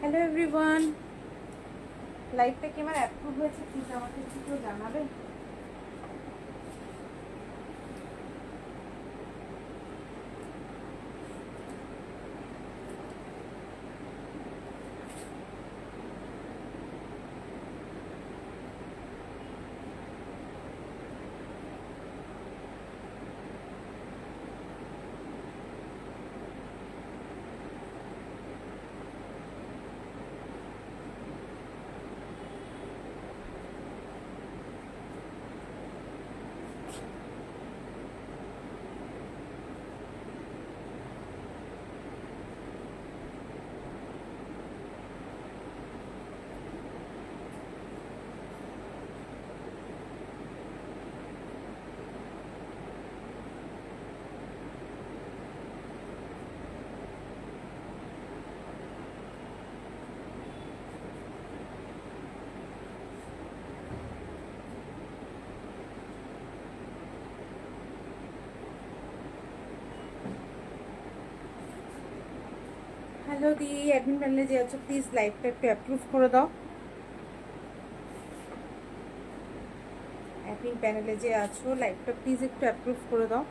Hello everyone, লাইভটা কি আমার অ্যাপ্রুভ হয়েছে প্লিজ আমাকে একটু কেউ জানাবে। হ্যালো দি, অ্যাডমিন প্যানেলে যে আছো প্লিজ লাইভটা একটু অ্যাপ্রুভ করে দাও। অ্যাডমিন প্যানেলে যে আছো লাইভটা প্লিজ একটু অ্যাপ্রুভ করে দাও।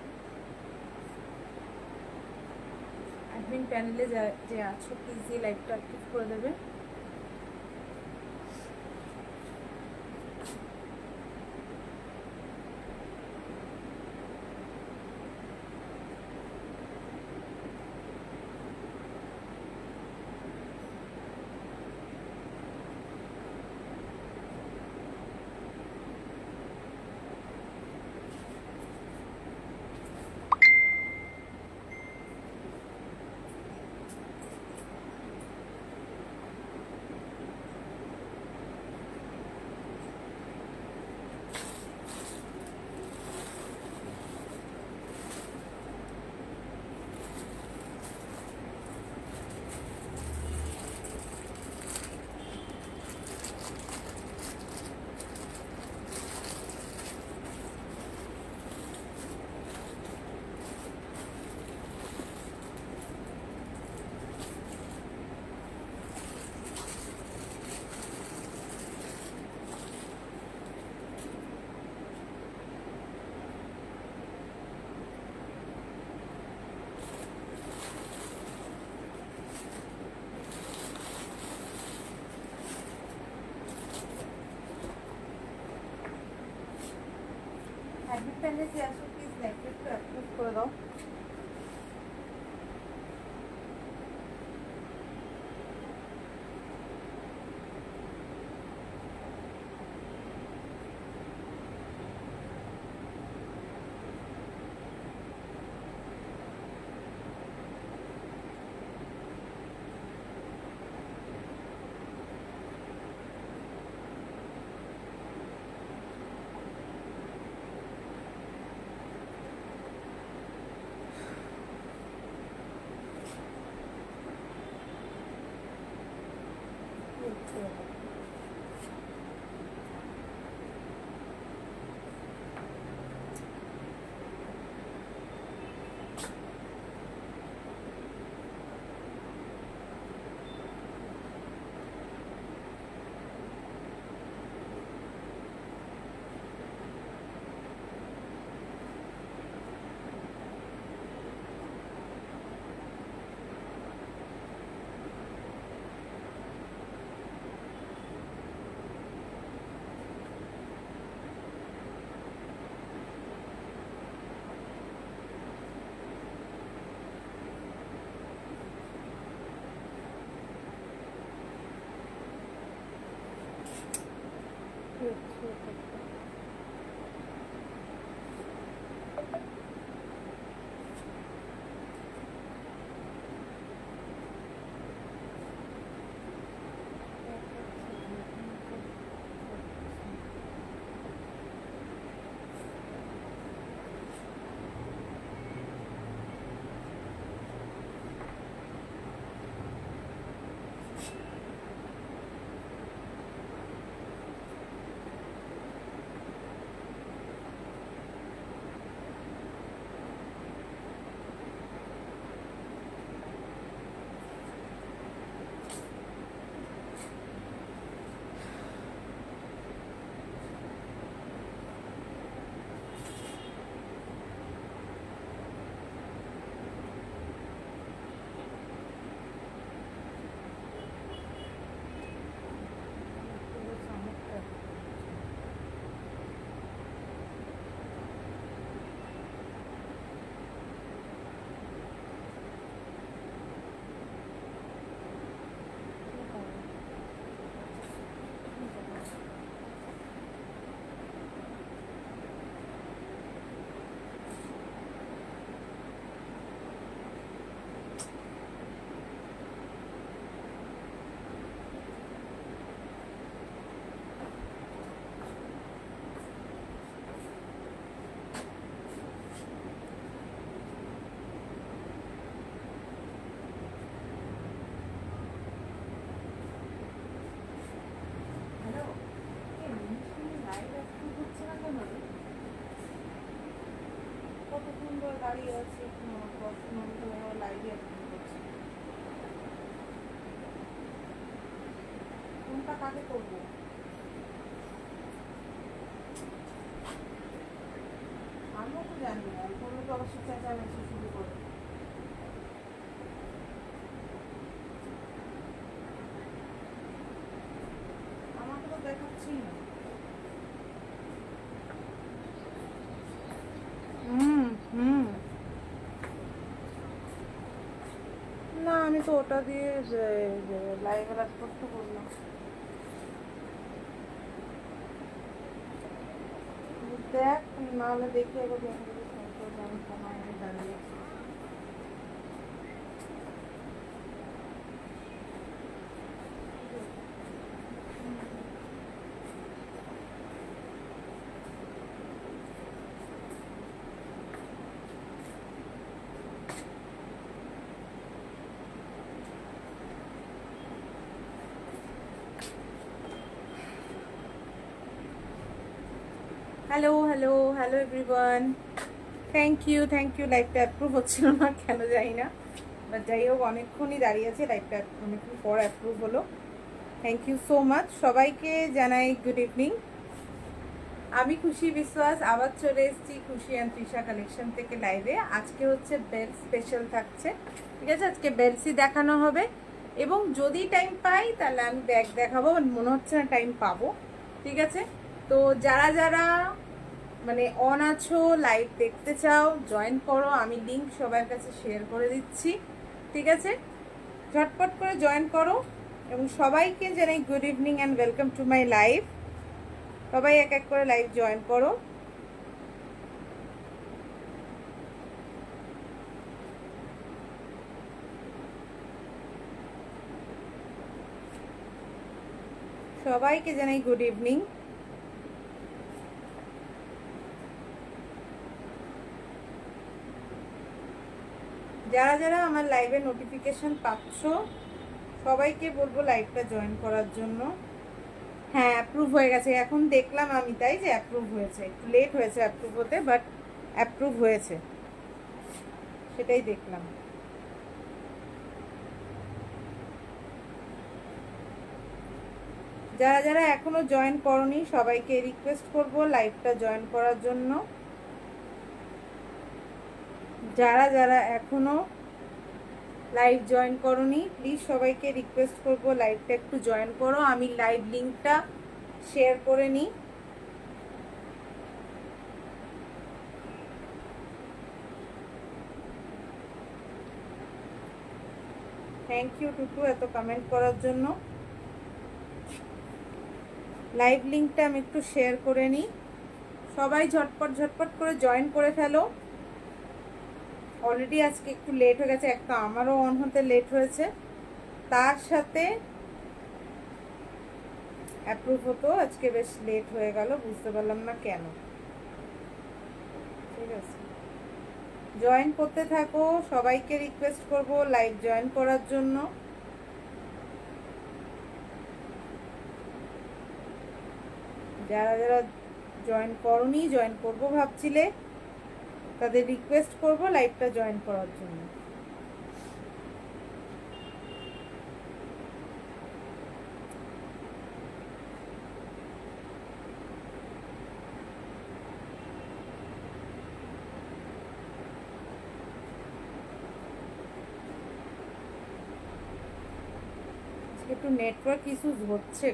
অ্যাডমিন প্যানেলে যে আছো প্লিজ এই লাইভটা অ্যাপ্রুভ করে দেবে। অ্যাডমিন প্যানেলে যে আছো প্লিজ লাইভটা একটু অ্যাপ্রুভ করে দাও। দাঁড়িয়ে আছি, লাইভে অ্যাটেন্ড করছি। কোনটা কাকে করবো? আমিও তো জানি না, কোনো তো অবশ্যই চেঁচামেচি শুরু করে। আমাকে তো দেখাচ্ছি না। হুম, না আমি তো ওটা দিয়ে লাইভে রাজ করতে বললাম। দেখ, নাহলে দেখি একবার আমি কমানো দাঁড়িয়ে আছি। Hello hello hello everyone, thank you লাইভটা অ্যাপ্রুভ হচ্ছিল না কেন জানি না, বাট যাই হোক অনেকক্ষণই দাঁড়িয়ে আছে, লাইভটা অনেকক্ষণ পর অ্যাপ্রুভ হলো। থ্যাংক ইউ সো মাচ, সবাইকে জানাই গুড ইভিনিং। আমি খুশি বিশ্বাস আবার চলে এসেছি খুশি অ্যান্ড তৃষা কালেকশন থেকে লাইভে। আজকে হচ্ছে বেল স্পেশাল থাকছে, ঠিক আছে? আজকে বেলসই দেখানো হবে এবং যদি টাইম পাই তাহলে আমি ব্যাগ দেখাবো, মনে হচ্ছে না টাইম পাবো, ঠিক আছে? তো যারা যারা মানে অন আছো, লাইভ দেখতে চাও, জয়েন করো, আমি লিংক সবার কাছে শেয়ার করে দিচ্ছি, ঠিক আছে? ঝটপট করে জয়েন করো এবং সবাইকে জানাই good evening and welcome to my live. সবাই এক এক করে লাইভ জয়েন করো। সবাইকে জানাই গুড ইভিনিং। যারা যারা আমার লাইভের নোটিফিকেশন পাচ্ছ সবাইকে বলবো লাইভটা জয়েন করার জন্য। হ্যাঁ, অ্যাপ্রুভ হয়ে গেছে, এখন দেখলাম আমি, তাই যে অ্যাপ্রুভ হয়েছে, একটু লেট হয়েছে অ্যাপ্রুভ হতে, বাট অ্যাপ্রুভ হয়েছে, সেটাই দেখলাম। যারা যারা এখনো জয়েন করনি সবাইকে রিকোয়েস্ট করব লাইভটা জয়েন করার জন্য। যারা যারা এখনো লাইভ জয়েন করনি প্লিজ সবাইকে রিকোয়েস্ট করব লাইভটা একটু জয়েন করো। আমি লাইভ লিংকটা শেয়ার করে নিই। থ্যাংক ইউ টুটু এত কমেন্ট করার জন্য। লাইভ লিংকটা আমি একটু শেয়ার করে নিই, সবাই ঝটপট ঝটপট করে জয়েন করে ফেলো। অলরেডি আজকে একটু লেট হয়ে গেছে, একটা আমারও অন হতে লেট হয়েছে, তার সাথে অ্যাপ্রুভ হতো আজকে বেশ লেট হয়ে গেল, বুঝতে পারলাম না কেন। ঠিক আছে, জয়েন করতে থাকো, সবাইকে রিকোয়েস্ট করব লাইভ জয়েন করার জন্য। যারা যারা জয়েন করনি, জয়েন করবো ভাবছিলে, তাদের রিকোয়েস্ট করব লাইভটা জয়েন করার জন্য। একটু নেটওয়ার্ক ইস্যুস হচ্ছে।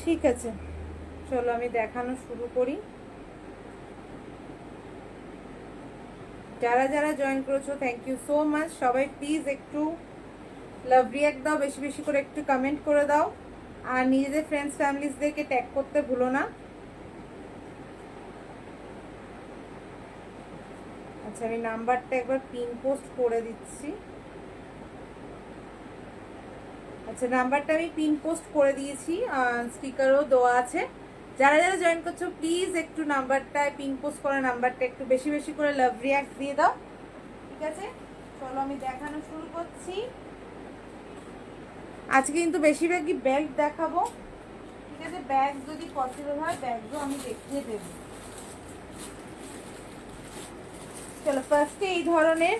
ঠিক আছে, চলো আমি দেখানো শুরু করি। যারা যারা জয়েন করেছো থ্যাংক ইউ সো মাচ। সবাই প্লিজ একটু লাভ রিয়াক্ট দাও, বেশি বেশি করে একটু কমেন্ট করে দাও, আর নিজেদের ফ্রেন্ডস ফ্যামিলিজদেরকে ট্যাগ করতে ভুলো না। আচ্ছা, আমি নাম্বারটা একবার পিন পোস্ট করে দিচ্ছি। আচ্ছা, নাম্বারটা আমি পিন পোস্ট করে দিয়েছি, স্টিকারও দেওয়া আছে। যারা যারা জয়েন করছো প্লিজ একটু নাম্বারটায় পিন পোস্ট করা নাম্বারটা একটু বেশি বেশি করে লাভ রিয়াক্ট দিয়ে দাও, ঠিক আছে? চলো আমি দেখানো শুরু করছি। আজকে কিন্তু বেশিরভাগই ব্যাগ দেখাবো, ঠিক আছে? ব্যাগ যদি পসিবল হয় ব্যাগও আমি দেখিয়ে দেবো। চলো ফার্স্টে এই ধরনের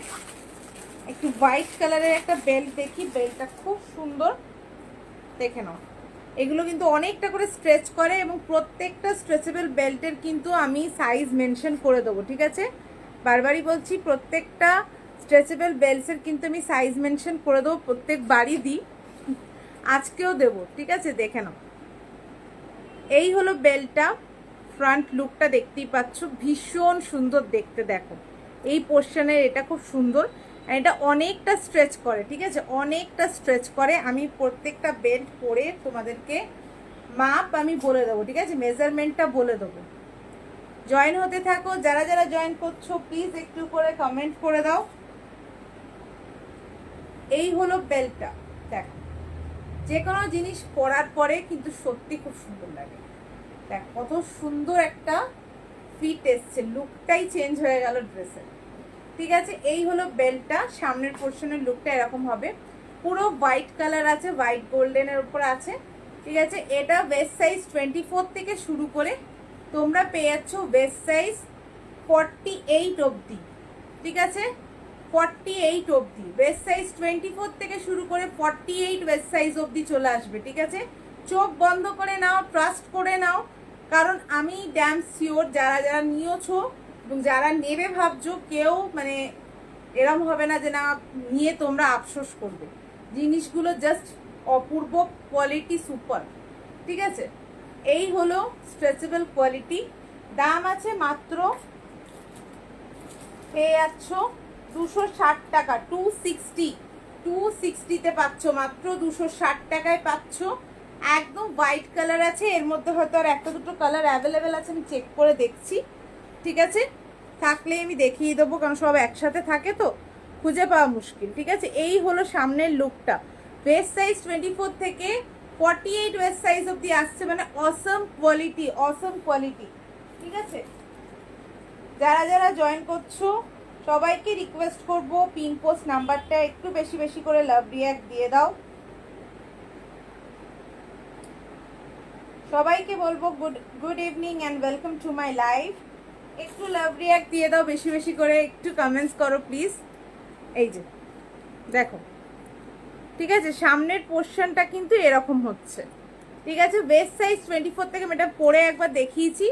একটু হোয়াইট কালারের একটা বেল্ট দেখি। বেল্টটা খুব সুন্দর, দেখে নাও। এগুলো কিন্তু অনেকটা করে স্ট্রেচ করে এবং প্রত্যেকটা স্ট্রেচেবল বেল্টের কিন্তু আমি সাইজ মেনশন করে দেবো, ঠিক আছে? বারবারই বলছি, প্রত্যেকটা স্ট্রেচেবল বেল্টসের কিন্তু আমি সাইজ মেনশন করে দেবো, প্রত্যেকবারই দিই, আজকেও দেবো, ঠিক আছে? দেখে নাও। এই হলো বেল্টটা, ফ্রন্ট লুকটা দেখতেই পাচ্ছ, ভীষণ সুন্দর দেখতে। দেখো এই পোর্শনের এটা খুব সুন্দর, এটা অনেকটা স্ট্রেচ করে, ঠিক আছে? অনেকটা স্ট্রেচ করে। আমি প্রত্যেকটা বেল্ট পরে তোমাদেরকে মাপ আমি বলে দেবো, ঠিক আছে? মেজারমেন্টটা বলে দেবো। জয়েন হতে থাকো, যারা যারা জয়েন করছো প্লিজ একটু করে কমেন্ট করে দাও। এই হলো বেল্টটা, দেখো যে কোনো জিনিস পরার পরে কিন্তু সত্যি খুব সুন্দর লাগে। দেখ কত সুন্দর একটা ফিট এসছে, লুকটাই চেঞ্জ হয়ে গেল ড্রেসের, ঠিক আছে? এই হলো বেল্টটা, সামনের পোর্শনের লুকটা এরকম হবে, পুরো হোয়াইট কালার আছে, হোয়াইট গোল্ডেনের উপর আছে, ঠিক আছে? এটা ওয়েস্ট সাইজ 24 থেকে শুরু করে তোমরা পেয়ে যাচ্ছ ওয়েস্ট সাইজ 48 অবধি, ঠিক আছে? 48 অবধি ওয়েস্ট সাইজ 24 থেকে শুরু করে 48 ওয়েস্ট সাইজ অবধি চলে আসবে, ঠিক আছে? চোখ বন্ধ করে নাও, ট্রাস্ট করে নাও, কারণ আমি ড্যাম শিওর যারা যারা নিয়েছো এবং যারা নেবে ভাবছো কেউ মানে এরম হবে না যে না নিয়ে তোমরা আফসোস করবে। জিনিসগুলো জাস্ট অপূর্ব কোয়ালিটি, সুপার, ঠিক আছে? এই হলো স্ট্রেচেবল কোয়ালিটি। দাম আছে মাত্র, পেয়ে যাচ্ছ 260 টাকা, 260তে পাচ্ছ, মাত্র 260 টাকায় পাচ্ছ। একদম হোয়াইট কালার আছে, এর মধ্যে হয়তো আর একটা দুটো কালার অ্যাভেলেবেল আছে, আমি চেক করে দেখছি, ঠিক আছে? থাকলে আমি দেখিয়ে দেবো, কারণ সব একসাথে থাকে তো খুঁজে পাওয়া মুশকিল, ঠিক আছে? এই হলো সামনের লুকটা, ওয়েস্ট সাইজ 24 থেকে 48 ওয়েস্ট সাইজ অবধি আসছে, মানে অসম কোয়ালিটি, অসম কোয়ালিটি, ঠিক আছে? যারা যারা জয়েন করছো সবাইকে রিকোয়েস্ট করব পিন পোস্ট নাম্বারটা একটু বেশি বেশি করে লাভ রিয়াক্ট দিয়ে দাও। সবাইকে বলবো good evening and welcome to my life. একটু লাভ রিয়াক্ট দিয়ে দাও বেশি বেশি করে, একটু কমেন্টস করো প্লিজ। এই যে দেখো, ঠিক আছে? সামনের পোর্শনটা কিন্তু এরকম হচ্ছে, ঠিক আছে? ওয়েস্ট সাইজ 24 থেকে, এটা পরে একবার দেখিয়েছি,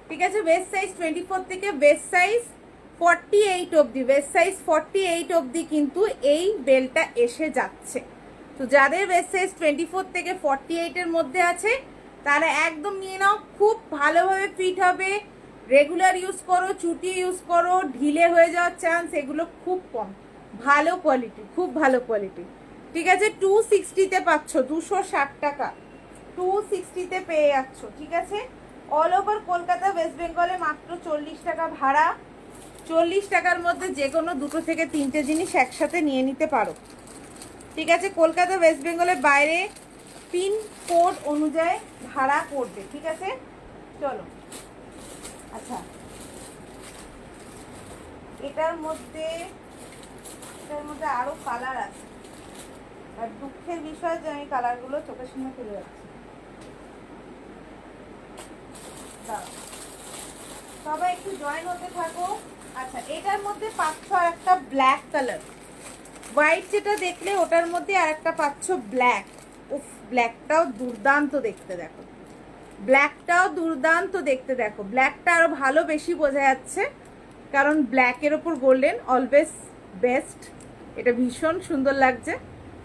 ঠিক আছে? ওয়েস্ট সাইজ 24 থেকে ওয়েস্ট সাইজ 48 অবধি, ওয়েস্ট সাইজ 48 অবধি কিন্তু এই বেলটা এসে যাচ্ছে। তো যাদের ওয়েস্ট সাইজ 24 থেকে 48-এর মধ্যে আছে তারা একদম নিয়ে নাও, খুব ভালোভাবে ফিট হবে। রেগুলার ইউজ করো, চুটি ইউজ করো, ঢিলে হয়ে যাওয়ার চান্স এগুলো খুব কম। ভালো কোয়ালিটি, খুব ভালো কোয়ালিটি, ঠিক আছে? 260-তে পাচ্ছ, 260 টাকা 260-তে পেয়ে যাচ্ছ, ঠিক আছে? অল ওভার কলকাতা ওয়েস্ট বেঙ্গলে মাত্র 40 টাকা ভাড়া। 40 টাকার মধ্যে যে কোনো দুটো থেকে তিনটে জিনিস একসাথে নিয়ে নিতে পারো, ঠিক আছে? কলকাতা ওয়েস্ট বেঙ্গলের বাইরে পিন কোড অনুযায়ী ভাড়া পড়বে, ঠিক আছে? চলো, আচ্ছা এটার মধ্যে আরো কালার আছে, আর দুঃখের বিষয় যে আমি কালারগুলো চোখের সামনে তুলে যাচ্ছি। সবাই একটু জয়েন হতে থাকো। আচ্ছা এটার মধ্যে পাচ্ছ আর একটা ব্ল্যাক কালার, হোয়াইট যেটা দেখলে ওটার মধ্যে আর একটা পাচ্ছ ব্ল্যাক। উফ, ব্ল্যাকটাও দুর্দান্ত দেখতে, দেখো ব্ল্যাকটাও দুর্দান্ত দেখতে, দেখো ব্ল্যাকটা আরো ভালো বেশি বোঝা যাচ্ছে, কারণ ব্ল্যাকের ওপর গোল্ডেন অলওয়েজ বেস্ট। এটা ভীষণ সুন্দর লাগছে,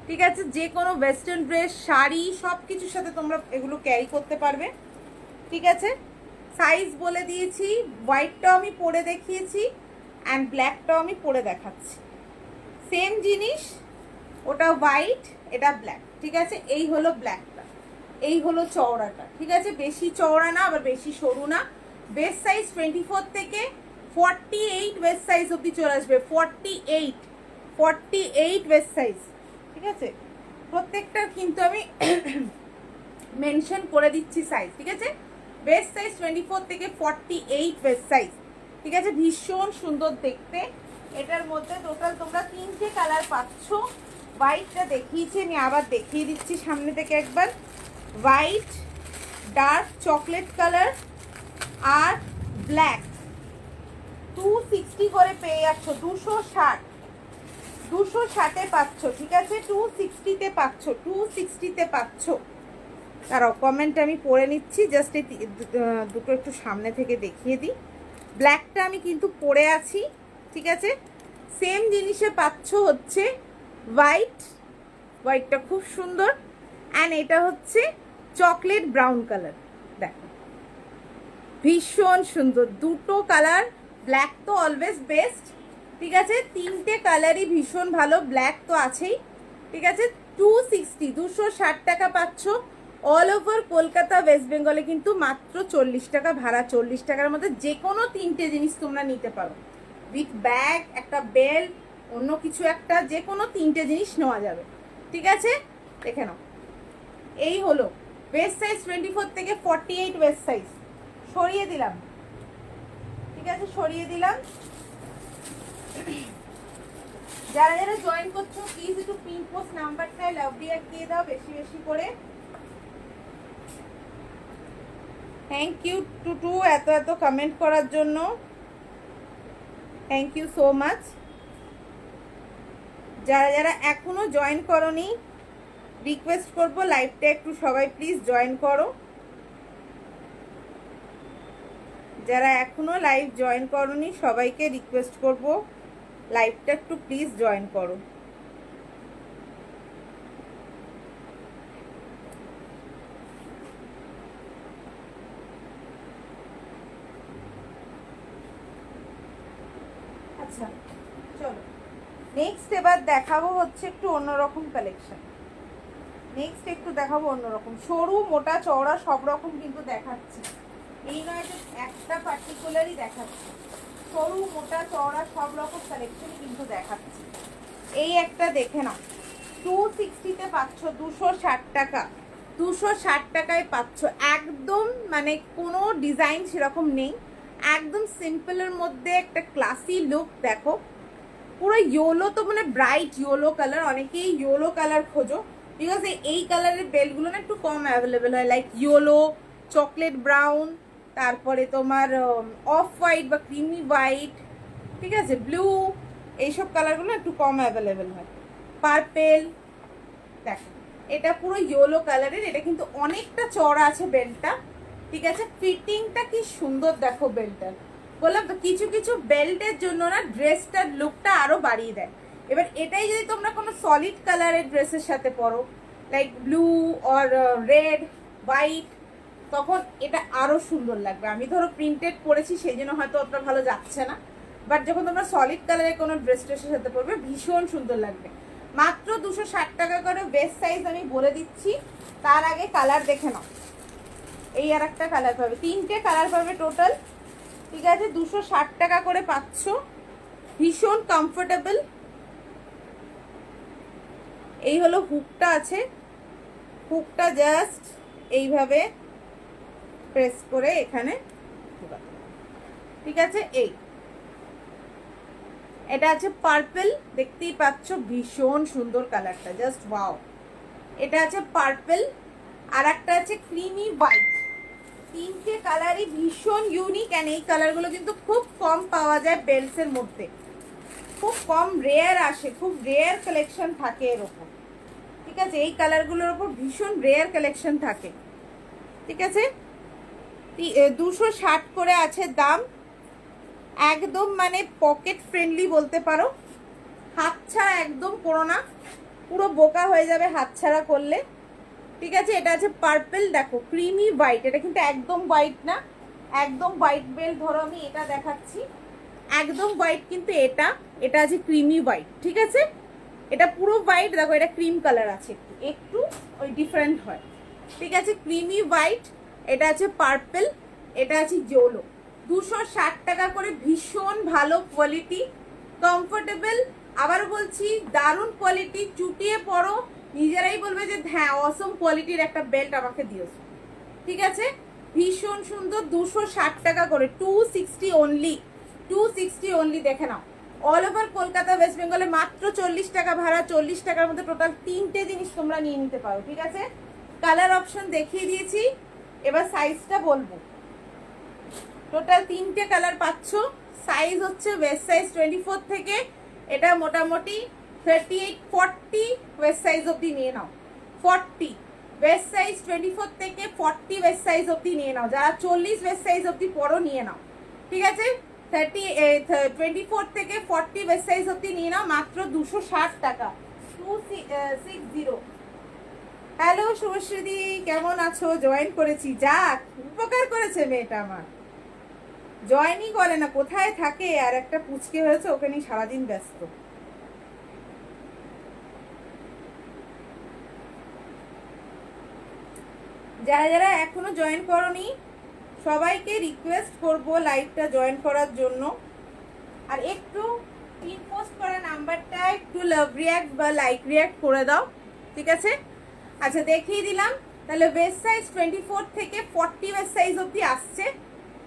ঠিক আছে? যে কোনো ওয়েস্টার্ন ড্রেস, শাড়ি, সব কিছুর সাথে তোমরা এগুলো ক্যারি করতে পারবে, ঠিক আছে? সাইজ বলে দিয়েছি, হোয়াইটটাও আমি পরে দেখিয়েছি অ্যান্ড ব্ল্যাকটাও আমি পরে দেখাচ্ছি। সেম জিনিস, ওটা হোয়াইট, এটা ব্ল্যাক, ঠিক আছে? এই হলো ব্ল্যাকটা, এই হলো চওড়াটা, ঠিক আছে? বেশি চওড়া না আবার বেশি সরু না। বেস্ট সাইজ 24 থেকে 48 ওয়েস্ট সাইজ অবধি চলে আসবে, 48 ওয়েস্ট সাইজ, ঠিক আছে? প্রত্যেকটা কিন্তু আমি মেনশন করে দিচ্ছি সাইজ, ঠিক আছে। বেস্ট সাইজ 24 থেকে 48 বেস্ট সাইজ, ঠিক আছে। ভীষণ সুন্দর দেখতে। এটার মধ্যে টোটাল তোমরা 3টে কালার পাচ্ছ। হোয়াইটটা দেখিয়েছি, আমি আবার দেখিয়ে দিচ্ছি সামনে থেকে একবার। হোয়াইট, ডার্ক চকলেট কালার আর ব্ল্যাক। 260 করে পেয়ে যাচ্ছ, 260 পাচ্ছ, ঠিক আছে। 260 পাচ্ছ, 260 পাচ্ছ। তারাও কমেন্ট আমি পড়ে নিচ্ছি, জাস্ট এই দুটো একটু সামনে থেকে দেখিয়ে দিই। ব্ল্যাকটা আমি কিন্তু পরে আছি, ঠিক আছে। সেম জিনিসে পাচ্ছ হচ্ছে হোয়াইটটা খুব সুন্দর। অ্যান্ড এটা হচ্ছে চকলেট ব্রাউন কালার, দেখো ভীষণ সুন্দর দুটো কালার। ব্ল্যাক তো অলওয়েজ বেস্ট, ঠিক আছে। 3টে কালারই ভীষণ ভালো, ব্ল্যাক তো আছেই, ঠিক আছে। 260 টাকা পাচ্ছ। অল ওভার কলকাতা ওয়েস্ট বেঙ্গলে কিন্তু মাত্র 40 টাকা ভাড়া। 40 টাকার মধ্যে যে কোনো 3টে জিনিস তোমরা নিতে পারো, উইথ ব্যাগ, একটা বেল্ট, অন্য কিছু একটা, যে কোনো 3টে জিনিস নেওয়া যাবে, ঠিক আছে। দেখে নাও, এই হলো ওয়েস্ট সাইজ 24 থেকে 48 ওয়েস্ট সাইজ। সরিয়ে দিলাম, ঠিক আছে, সরিয়ে দিলাম। যারা যারা জয়েন করছো প্লিজ একটু পিন পোস্ট নাম্বারটায় লাভ দিয়ে দাও বেশি বেশি করে। থ্যাংক ইউ টু এত কমেন্ট করার জন্য, থ্যাংক ইউ সো মাচ। যারা যারা এখনো জয়েন করোনি রিকোয়েস্ট করবো লাইভটা একটু সবাই প্লিজ জয়েন করো। যারা এখনো লাইভ জয়েন করোনি সবাইকে রিকোয়েস্ট করবো লাইভটা একটু প্লিজ জয়েন করো। আচ্ছা চলো, নেক্সট এবার দেখাবো হচ্ছে একটু অন্যরকম কালেকশন। নেক্সট একটু দেখাবো অন্যরকম, সরু মোটা চওড়া সব রকম কিন্তু দেখাচ্ছি। এই নয় যে একটা পার্টিকুলারই দেখাচ্ছি, সরু মোটা চওড়া সব রকম কালেকশনই কিন্তু দেখাচ্ছি। এই একটা দেখে নাও, 260 পাচ্ছ, 260 টাকা, 260 টাকায় পাচ্ছ। একদম মানে কোনো ডিজাইন সেরকম নেই, একদম সিম্পলের মধ্যে একটা ক্লাসি লুক। দেখো পুরো ইয়েলো, তো মানে ব্রাইট ইয়েলো কালার, অনেকেই ইয়েলো কালার খোঁজো, বিকজ এই কালারের বেলগুলো না একটু কম অ্যাভেলেবেল হয়, লাইক ইয়েলো, চকলেট ব্রাউন, তারপরে তোমার অফ হোয়াইট বা ক্রিমি হোয়াইট, ঠিক আছে, ব্লু, এইসব কালারগুলো একটু কম অ্যাভেলেবেল হয়। পার্পেল, দেখো এটা পুরো ইয়েলো কালারের, এটা কিন্তু অনেকটা চওড়া আছে বেল্টটা, ঠিক আছে। ফিটিংটা কি সুন্দর দেখো বেল্টটার, বললাম তো কিছু কিছু বেল্টের জন্য না ড্রেসটার লুকটা আরো বাড়িয়ে দেয়। এবার এটাই যদি তোমরা কোনো সলিড কালারের ড্রেসের সাথে পরো, like blue or red white, তখন এটা আরো সুন্দর লাগবে। আমি ধরো প্রিন্টেড পরেছি সেই জন্য হয়তো অতটা ভালো যাচ্ছে না, বাট যখন তোমরা সলিড কালারের কোনো ড্রেসের সাথে পরবে ভীষণ সুন্দর লাগবে। মাত্র 260 টাকা করে বেস্ট সাইজ আমি বলে দিচ্ছি। তার আগে কালার দেখে নাও, এই আর একটা কালার পাবে, 3টে কালার পাবে টোটাল, ঠিক আছে। 260 টাকা করে পাচ্ছ, ভীষণ কমফোর্টেবল। এই হলো হুকটা আছে, হুকটা জাস্ট এইভাবে প্রেস করে এখানে, ঠিক আছে। এটা আছে পার্পল, দেখতেই পাচ্ছ ভীষণ সুন্দর কালারটা, জাস্ট ওয়াও। এটা আছে পার্পল, আর একটা আছে ক্রিমি হোয়াইট। 3টে কালারই ভীষণ ইউনিক, অ্যান্ড এই কালারগুলো কিন্তু খুব কম পাওয়া যায় বেল্টসের মধ্যে, খুব কম রেয়ার আসে, খুব রেয়ার কালেকশন থাকে এর ওপর, ঠিক আছে। এই কালারগুলোর ওপর ভীষণ রেয়ার কালেকশন থাকে, ঠিক আছে। 260 করে আছে দাম, একদম মানে পকেট ফ্রেন্ডলি বলতে পারো। হাতছাড়া একদম করো না, পুরো বোকা হয়ে যাবে হাতছাড়া করলে, ঠিক আছে। এটা আছে পার্পল, দেখো ক্রিমি হোয়াইট, এটা কিন্তু একদম হোয়াইট না, একদম হোয়াইট বেল্ট। ধরো আমি এটা দেখাচ্ছি, একদম হোয়াইট কিন্তু এটা আছে ক্রিমি হোয়াইট, ঠিক আছে। এটা পুরো হোয়াইট, দেখো এটা ক্রিম কালার আছে, একটু একটু ওই ডিফারেন্ট হয়, ঠিক আছে। ক্রিমি হোয়াইট, এটা আছে পার্পল, এটা আছে ইয়েলো। 260 টাকা করে, ভীষণ ভালো কোয়ালিটি, কমফোর্টেবল, আবার বলছি দারুণ কোয়ালিটি। চুটিয়ে পরো, নিজেরাই বলবে যে হ্যাঁ অসম কোয়ালিটির একটা বেল্ট আমাকে দিয়েছো। ঠিক আছে, ভীষণ সুন্দর, 260 টাকা করে, 260 অনলি, 260 অনলি। দেখে নাও, অল ওভার কলকাতা ওয়েস্ট বেঙ্গলে মাত্র 40 টাকা ভাড়া, 40 টাকার মধ্যে টোটাল 3টে জিনিস তোমরা নিয়ে নিতে পারো। ঠিক আছে, কালার অপশন দেখিয়ে দিয়েছি, এবার সাইজটা বলবো। টোটাল 3টে কালার পাচ্ছ। সাইজ হচ্ছে ওয়েস্ট সাইজ 24 থেকে এটা মোটামুটি 38 40 ওয়েস্ট সাইজ অবধি নিয়ে নাও। 40 ওয়েস্ট সাইজ 24 থেকে 40 ওয়েস্ট সাইজ অবধি নিয়ে নাও। যারা 40 ওয়েস্ট সাইজ অবধি পরো নিয়ে নাও। ঠিক আছে, 24 থেকে 40 ওয়েস্ট সাইজ অবধি নিয়ে নাও, মাত্র 260 টাকা, 260। হ্যালো শুভশ্রীদি, কেমন আছো? জয়েন করেছি, যাক উপকার করেছে মেয়েটা আমার। জয়েনই করে না, কোথায় থাকে, আর একটা পুচকে হয়েছে, ওকে নিয়ে সারাদিন ব্যস্ত। যারা যারা এখনো জয়েন করোনি সবাইকে রিকোয়েস্ট করব লাইভটা জয়েন করার জন্য। আর একটু পিন পোস্ট করা নাম্বারটা একটু লাভ রিয়াক্ট বা লাইক রিয়াক্ট করে দাও। ঠিক আছে, আচ্ছা দেখিয়ে দিলাম। তাহলে ওয়েস্ট সাইজ 24 থেকে 40 ওয়েস্ট সাইজ অবধি আসছে।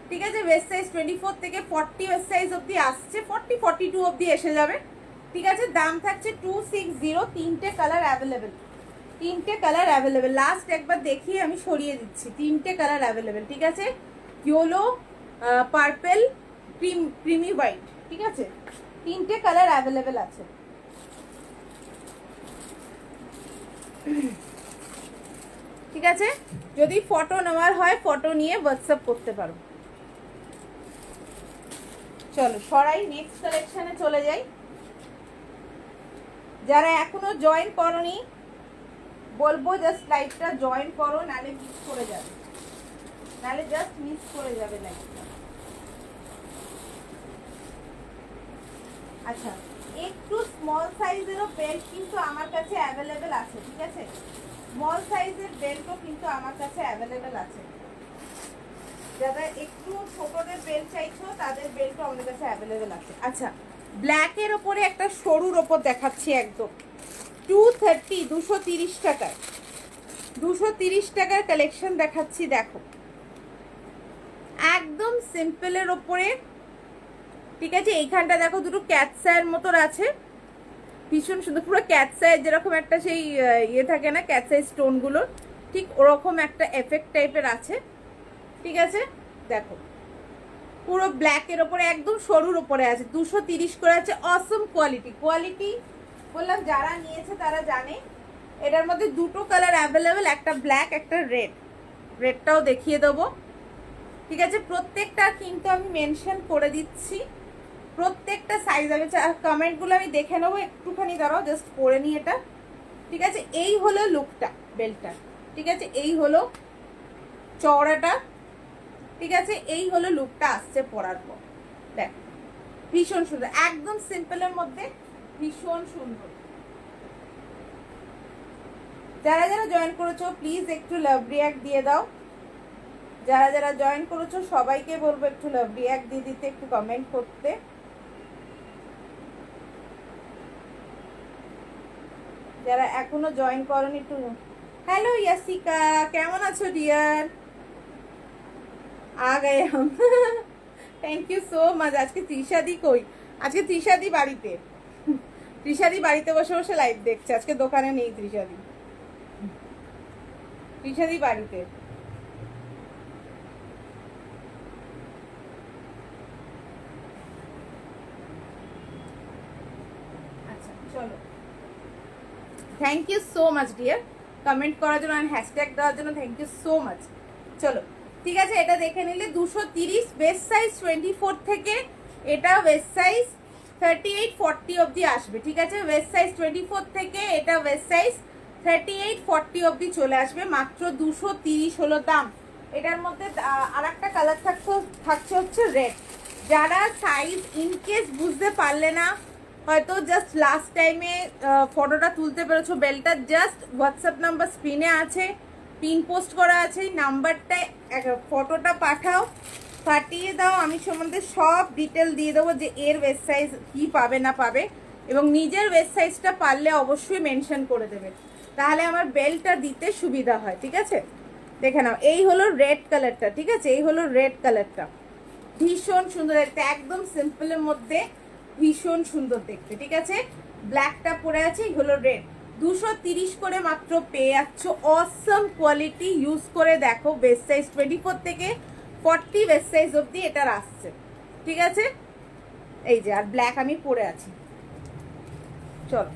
ঠিক আছে, ওয়েস্ট সাইজ 24 থেকে 40 ওয়েস্ট সাইজ অবধি আসছে, 40 42 অবধি এসে যাবে। ঠিক আছে, দাম থাকছে 260। 3টে কালার অ্যাভেলেবেল, 3টে কালার অ্যাভেলেবেল। লাস্ট একবার দেখিয়ে আমি সরিয়ে দিচ্ছি। 3টে কালার অ্যাভেলেবেল। ঠিক আছে, ইয়েলো, পার্পেল, ক্রিমি হোয়াইট। ঠিক আছে, 3টে কালার অ্যাভেলেবেল আছে। ঠিক আছে, যদি ফটো নেওয়ার হয় ফটো নিয়ে হোয়াটসঅ্যাপ করতে পারো। চলো সরাই, নেক্সট কালেকশনে চলে যাই। যারা এখনো জয়েন করোনি বলবো জাস্ট লাইভটা জয়েন করো, নালে মিস করে যাবে, নালে জাস্ট মিস করে যাবে লাইভটা। আচ্ছা, একটু স্মল সাইজেরও বেল্ট কিন্তু আমার কাছে অ্যাভেলেবেল আছে। ঠিক আছে, স্মল সাইজের বেল্টও কিন্তু আমার কাছে অ্যাভেলেবেল আছে। যারা একটু ছোটদের বেল্ট চাইছো তাদের বেল্টও আমাদের কাছে অ্যাভেলেবেল আছে। আচ্ছা, ব্ল্যাকের ওপরে একটা সরুর ওপর দেখাচ্ছি একদম 230, 230 টাকায়, 230 টাকার কালেকশন দেখাচ্ছি। দেখো, একদম সিম্পলের ওপরে। ঠিক আছে, এইখানটা দেখো দুটো ক্যাটসায়ের মতো আছে, ভীষণ সুন্দর, পুরো ক্যাটসায়ের যেরকম একটা সেই ইয়ে থাকে না ক্যাটসাই স্টোনগুলো, ঠিক ওরকম একটা এফেক্ট টাইপের আছে। ঠিক আছে, দেখো পুরো ব্ল্যাকের ওপরে একদম সরুর ওপরে আছে, 230 করে আছে। অসম কোয়ালিটি, কোয়ালিটি বললাম যারা নিয়েছে তারা জানে। এটার মধ্যে দুটো কালার অ্যাভেলেবেল, একটা ব্ল্যাক একটা রেড, রেডটাও দেখিয়ে দেবো। ঠিক আছে, প্রত্যেকটা কিন্তু আমি মেনশন করে দিচ্ছি, প্রত্যেকটা সাইজ। আমি কমেন্টগুলো আমি দেখে নেবো, একটুখানি দাঁড়াও, জাস্ট পরে নিই এটা। ঠিক আছে, এই হলো লুকটা বেল্টটা। ঠিক আছে, এই হলো চওড়াটা। ঠিক আছে, এই হলো লুকটা আসছে পরার পর। দেখ ভীষণ সুন্দর, একদম সিম্পলের মধ্যে ভীষণ সুন্দর। যারা যারা জয়েন করেছো প্লিজ একটু লাভ রিয়াক্ট দিয়ে দাও। যারা যারা জয়েন করেছো সবাইকে বলবো একটু লাভ রিয়াক্ট দিয়ে দিতে, একটু কমেন্ট করতে। যারা এখনো জয়েন করনি একটু। হ্যালো ইয়াসিকা, কেমন আছো ডিয়ার? आ गए हम। Thank you so much. আজকে তৃষাদি কই? আজকে তৃষাদি বাড়িতে, তৃষাদি বাড়িতে বসে বসে লাইভ দেখছে। আজকে দোকানে নেই তৃষাদি, তৃষাদি বাড়িতে। আচ্ছা চলো, thank you so much dear, comment করার জন্য আর হ্যাশট্যাগ দেওয়ার জন্য থ্যাংক ইউ সো মাচ। চলো ঠিক আছে, এটা দেখে নিলে 230, ওয়েস্ট সাইজ 24 থেকে এটা ওয়েস্ট সাইজ 38 40 অবধি আসবে। ঠিক আছে, ওয়েস্ট সাইজ 24 থেকে এটা ওয়েস্ট সাইজ 38 40 অবধি চলে আসবে, মাত্র 230 হলো দাম। এটার মধ্যে আর একটা কালার থাকছে হচ্ছে রেড। যারা সাইজ ইনকেস বুঝতে পারলে না, হয়তো জাস্ট লাস্ট টাইমে ফটোটা তুলতে পেরেছো বেলটা, জাস্ট হোয়াটসঅ্যাপ নাম্বার স্ক্রিনে আছে, পিন পোস্ট করা আছে, এই নাম্বারটায় ফটোটা পাঠাও, পাঠিয়ে দাও, আমি সম্বন্ধে সব ডিটেল দিয়ে দেবো যে এর ওয়েস্ট সাইজ কী পাবে না পাবে, এবং নিজের ওয়েস্ট সাইজটা পারলে অবশ্যই মেনশন করে দেবে। তাহলে আমার বেল্টটা দিতে সুবিধা হয়, ঠিক আছে? দেখে নাও, এই হলো রেড কালারটা, ঠিক আছে? এই হলো রেড কালারটা, ভীষণ সুন্দর দেখতে, একদম সিম্পলের মধ্যে ভীষণ সুন্দর দেখতে, ঠিক আছে? ব্ল্যাকটা পরে আছে, এই হলো রেড। 230 করে মাত্র পেয়ে যাচ্ছ। অসম কোয়ালিটি, ইউজ করে দেখো। বেস্ট সাইজ 24 থেকে 40 বেস্ট সাইজ অবধি এটার আসছে, ঠিক আছে? এই যে, আর ব্ল্যাক আমি পরে আছি। চলো,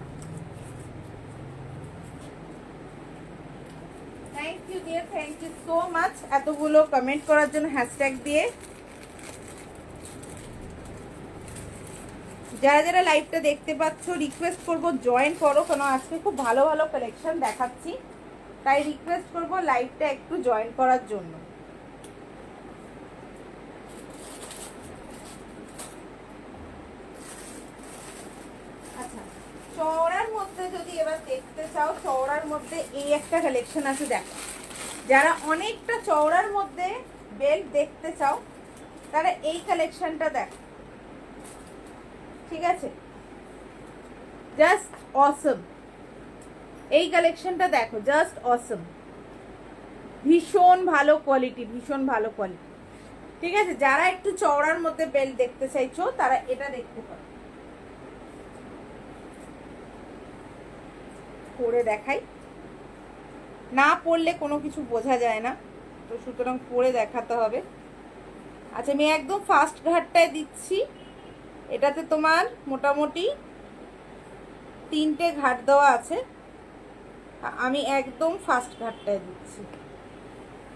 thank you dear, thank you so much এতগুলো কমেন্ট করার জন্য হ্যাশট্যাগ দিয়ে। যারা যারা লাইভটা দেখতে পাচ্ছ রিকোয়েস্ট করব জয়েন করো, কারণ আজকে খুব ভালো ভালো কালেকশন দেখাচ্ছি, তাই রিকোয়েস্ট করব লাইভটা একটু জয়েন করার জন্য। আচ্ছা, চওড়ার মধ্যে যদি এবার দেখতে চাও, চওড়ার মধ্যে এই একটা কালেকশন আছে, দেখো। যারা অনেকটা চওড়ার মধ্যে বেল্ট দেখতে চাও তারা এই কালেকশনটা দেখো, ঠিক আছে? জাস্ট অসম, এই কালেকশনটা দেখো, জাস্ট অসম, ভীষণ ভালো কোয়ালিটি, ভীষণ ভালো কোয়ালিটি, ঠিক আছে? যারা একটু চওড়ার মধ্যে বেল্ট দেখতে চাইছো তারা এটা দেখতে পারো। পরে দেখাই, না পরলে কোনো কিছু বোঝা যায় না, তো সুতরাং পরে দেখাতে হবে। আচ্ছা, আমি একদম ফার্স্ট ঘাটটায় দিচ্ছি। এটাতে তোমার মোটামুটি 3টে ঘাট দেওয়া আছে, আমি একদম ফার্স্ট ঘাটটায় দিচ্ছি,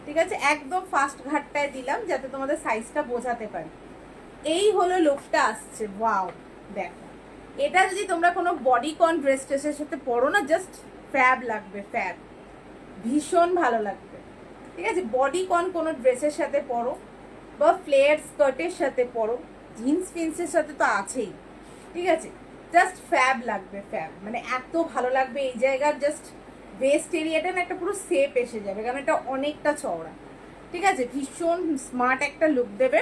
ঠিক আছে? একদম ফার্স্ট ঘাটটায় দিলাম যাতে তোমাদের সাইজটা বোঝাতে পারি। এই হলো লুকটা আসছে, ওয়াও দেখো। এটা যদি তোমরা কোনো বডিকন ড্রেস ট্রেসের সাথে পরো না, জাস্ট ফ্যাব লাগবে, ফ্যাব, ভীষণ ভালো লাগবে, ঠিক আছে? বডিকন কোনো ড্রেসের সাথে পরো বা ফ্লেয়ার স্কার্টের সাথে পরো, জিন্স ফিন্সের সাথে তো আছেই, ঠিক আছে? জাস্ট ফ্যাব লাগবে, ফ্যাব, মানে এত ভালো লাগবে। এই জায়গার জাস্ট ওয়েস্ট এরিয়াটা না একটা পুরো সেপ এসে যাবে, কারণ এটা অনেকটা চওড়া, ঠিক আছে? ভীষণ স্মার্ট একটা লুক দেবে।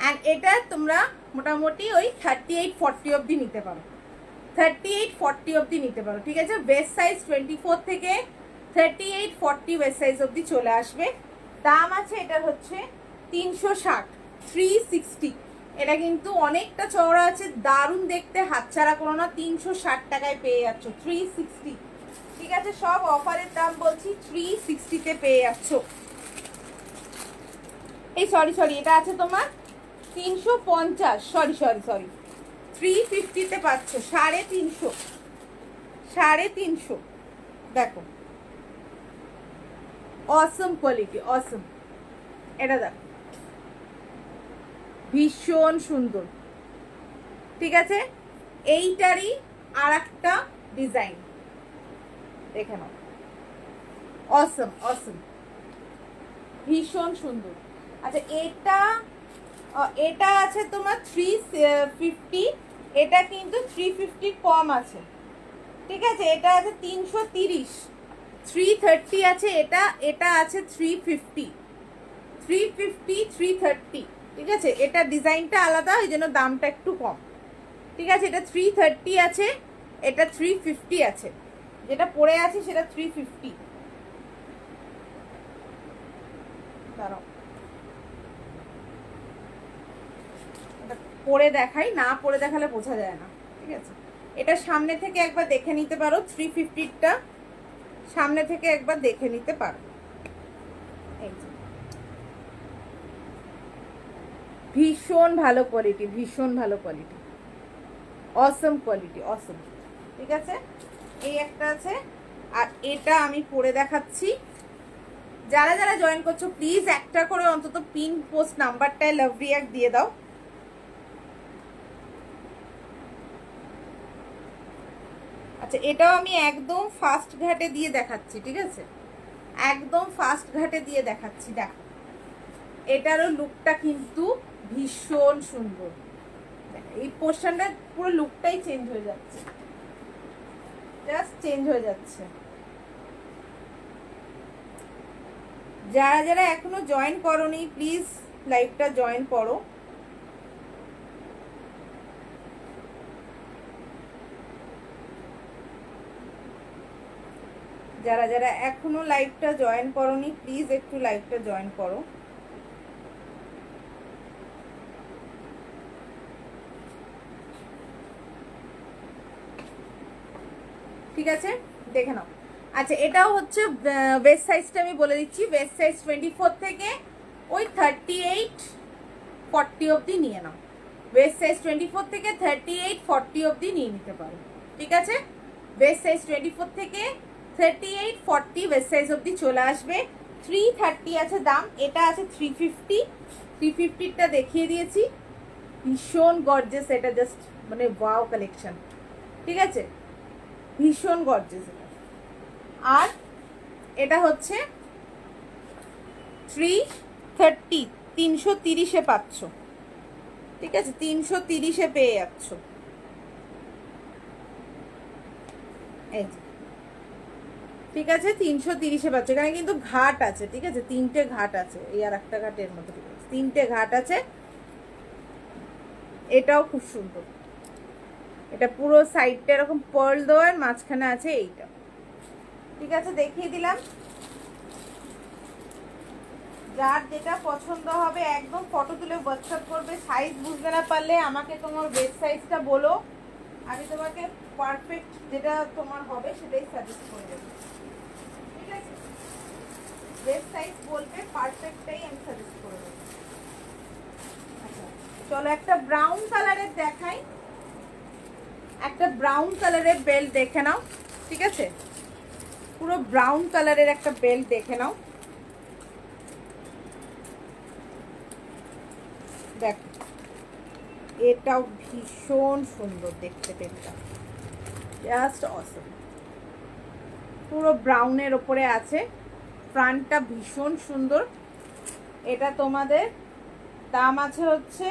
অ্যান্ড এটা তোমরা মোটামুটি ওই 38-40 অবধি নিতে পারো, 38-40 অবধি নিতে পারো, ঠিক আছে? বেস্ট সাইজ 24 থেকে 38-40 বেস্ট সাইজ অবধি চলে আসবে। দাম আছে এটার হচ্ছে 360, 360। এটা কিন্তু অনেকটা চওড়া আছে, দারুণ দেখতে, হাতছাড়া করো না। 360 টাকায় পেয়ে যাচ্ছ, 360, ঠিক আছে? সব অফারের দাম বলছি, 360-তে পেয়ে যাচ্ছ। এই সরি, এটা আছে তোমার 350, সরি 350-তে পাচ্ছ, 350, 350। দেখো, অসম কোয়ালিটি, অসম। এটা দেখো, ভীষণ সুন্দর, ঠিক আছে? এইটারই আর একটা ডিজাইন দেখে নাও, অসম, অসম, ভীষণ সুন্দর। আচ্ছা, এটা আছে তোমার 350, এটা কিন্তু 350 কম আছে, ঠিক আছে? এটা আছে 330, 330 আছে এটা, এটা আছে 350, 330, ঠিক আছে? এটা ডিজাইনটা আলাদা, ওই জন্য দামটা একটু কম, ঠিক আছে? এটা 330 আছে, এটা 350 আছে, যেটা পরে আছে সেটা 350। দাঁড়াও, এটা পরে দেখাই, না পরে দেখালে বোঝা যায় না, ঠিক আছে? এটা সামনে থেকে একবার দেখে নিতে পারো, 350টা সামনে থেকে একবার দেখে নিতে পারো। এই যে, ভীষণ ভালো কোয়ালিটি, ভীষণ ভালো কোয়ালিটি, অসম কোয়ালিটি, অসম, ঠিক আছে? এই একটা আছে, আর এটা আমি পরে দেখাচ্ছি। যারা যারা জয়েন করছো প্লিজ একটা করে অন্তত পিন পোস্ট নাম্বারটায় লাভ রিয়াক্ট দিয়ে দাও। আচ্ছা, এটাও আমি একদম ফার্স্ট ঘাটে দিয়ে দেখাচ্ছি, ঠিক আছে? একদম ফার্স্ট ঘাটে দিয়ে দেখাচ্ছি, দেখো। এটারও লুকটা কিন্তু ভীষণ সুন্দর, এই পোর্শনটার পুরো লুকটাই চেঞ্জ হয়ে যাচ্ছে, জাস্ট চেঞ্জ হয়ে যাচ্ছে। যারা যারা এখনো জয়েন করোনি প্লিজ লাইভটা জয়েন করো। যারা যারা এখনো লাইভটা জয়েন করোনি প্লিজ একটু লাইভটা জয়েন করো। ঠিক আছে, দেখে নাও। আচ্ছা, এটাও হচ্ছে ওয়েস্ট সাইজটা আমি বলে দিচ্ছি। ওয়েস্ট সাইজ 24 থেকে ওই 38 40 অবধি নিয়ে নাও। ওয়েস্ট সাইজ 24 থেকে 38 40 অবধি নিয়ে নিতে পারো। ঠিক আছে, ওয়েস্ট সাইজ 24 থেকে 38 40 ওয়েস্ট সাইজ অবধি চলে আসবে। 330 আছে দাম, এটা আছে 350। 350টা দেখিয়ে দিয়েছি, ভীষণ গর্জিয়াস, এটা জাস্ট মানে ওয়াও কালেকশন। ঠিক আছে, ভীষণ গর্জিয়াস এটা। আর এটা হচ্ছে 330, 330-এ পাচ্ছ। ঠিক আছে, 330-এ পেয়ে যাচ্ছ। এই যে, ঠিক আছে, 330-এ পাচ্ছ। এখানে কিন্তু ঘাট আছে, ঠিক আছে, 3টে ঘাট আছে, এই আর একটা ঘাটের মধ্যে, ঠিক আছে, 3টে ঘাট আছে। এটাও খুব সুন্দর, এটা পুরো সাইডটা এরকম পার্ল দেওয়ার, মাঝখানে আছে এইটা। ঠিক আছে, দেখিয়ে দিলাম। যার যেটা পছন্দ হবে একদম ফটো তুলে হোয়াটসঅ্যাপ করবে। সাইজ বুঝতে না পারলে আমাকে তোমার বেস্ট সাইজটা বলো, আমি তোমাকে পারফেক্ট যেটা তোমার হবে সেটাই সাজেস্ট করে দেবো। ঠিক আছে, বেস্ট সাইজ বলবে, পারফেক্টটাই আমি সাজেস্ট করে দেবো। আচ্ছা, চলো একটা ব্রাউন কালারের দেখাই। একটা ব্রাউন কালারের বেল্ট দেখে নাও। ঠিক আছে, পুরো ব্রাউন কালারের একটা বেল্ট দেখে নাও। দেখো, এটাও ভীষণ সুন্দর দেখতে, বেল্টটা জাস্ট অসম। পুরো ব্রাউনের ওপরে আছে, ফ্রন্টটা ভীষণ সুন্দর। এটা তোমাদের দাম আছে হচ্ছে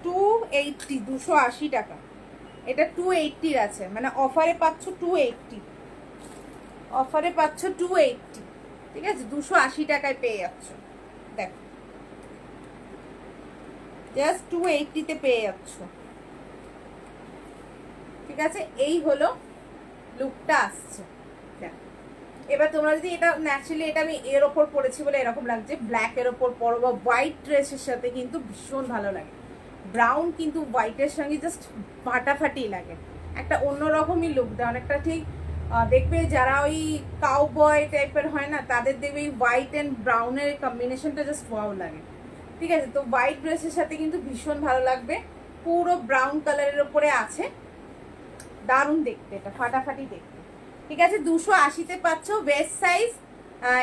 280, 280 টাকা। এটা 280-র আছে, মানে অফারে পাচ্ছ 280, অফারে পাচ্ছ 280। ঠিক আছে, 280 টাকায় পেয়ে যাচ্ছ। দেখো, জাস্ট 280-তে পেয়ে যাচ্ছ। ঠিক আছে, এই হলো লুকটা আসছে। দেখো, এবার তোমরা যদি এটা ন্যাচারালি, এটা আমি এর ওপর পরেছি বলে এরকম লাগছে, ব্ল্যাকের ওপর পরো বা হোয়াইট ড্রেসের সাথে কিন্তু ভীষণ ভালো লাগে। ব্রাউন কিন্তু হোয়াইটের সঙ্গে জাস্ট ফাটাফাটি লাগে, একটা অন্যরকমই লুক দেয় অনেকটা। ঠিক দেখবে যারা ওই কাউবয় টাইপের হয় না, তাদের দেখবে এই হোয়াইট অ্যান্ড ব্রাউনের কম্বিনেশনটা জাস্ট ওয়াও লাগে। ঠিক আছে, তো হোয়াইট ড্রেসের সাথে কিন্তু ভীষণ ভালো লাগবে। পুরো ব্রাউন কালারের ওপরে আছে, দারুণ দেখতে, এটা ফাটাফাটি দেখতে। ঠিক আছে, 280-তে পাচ্ছ ওয়েস্ট সাইজ।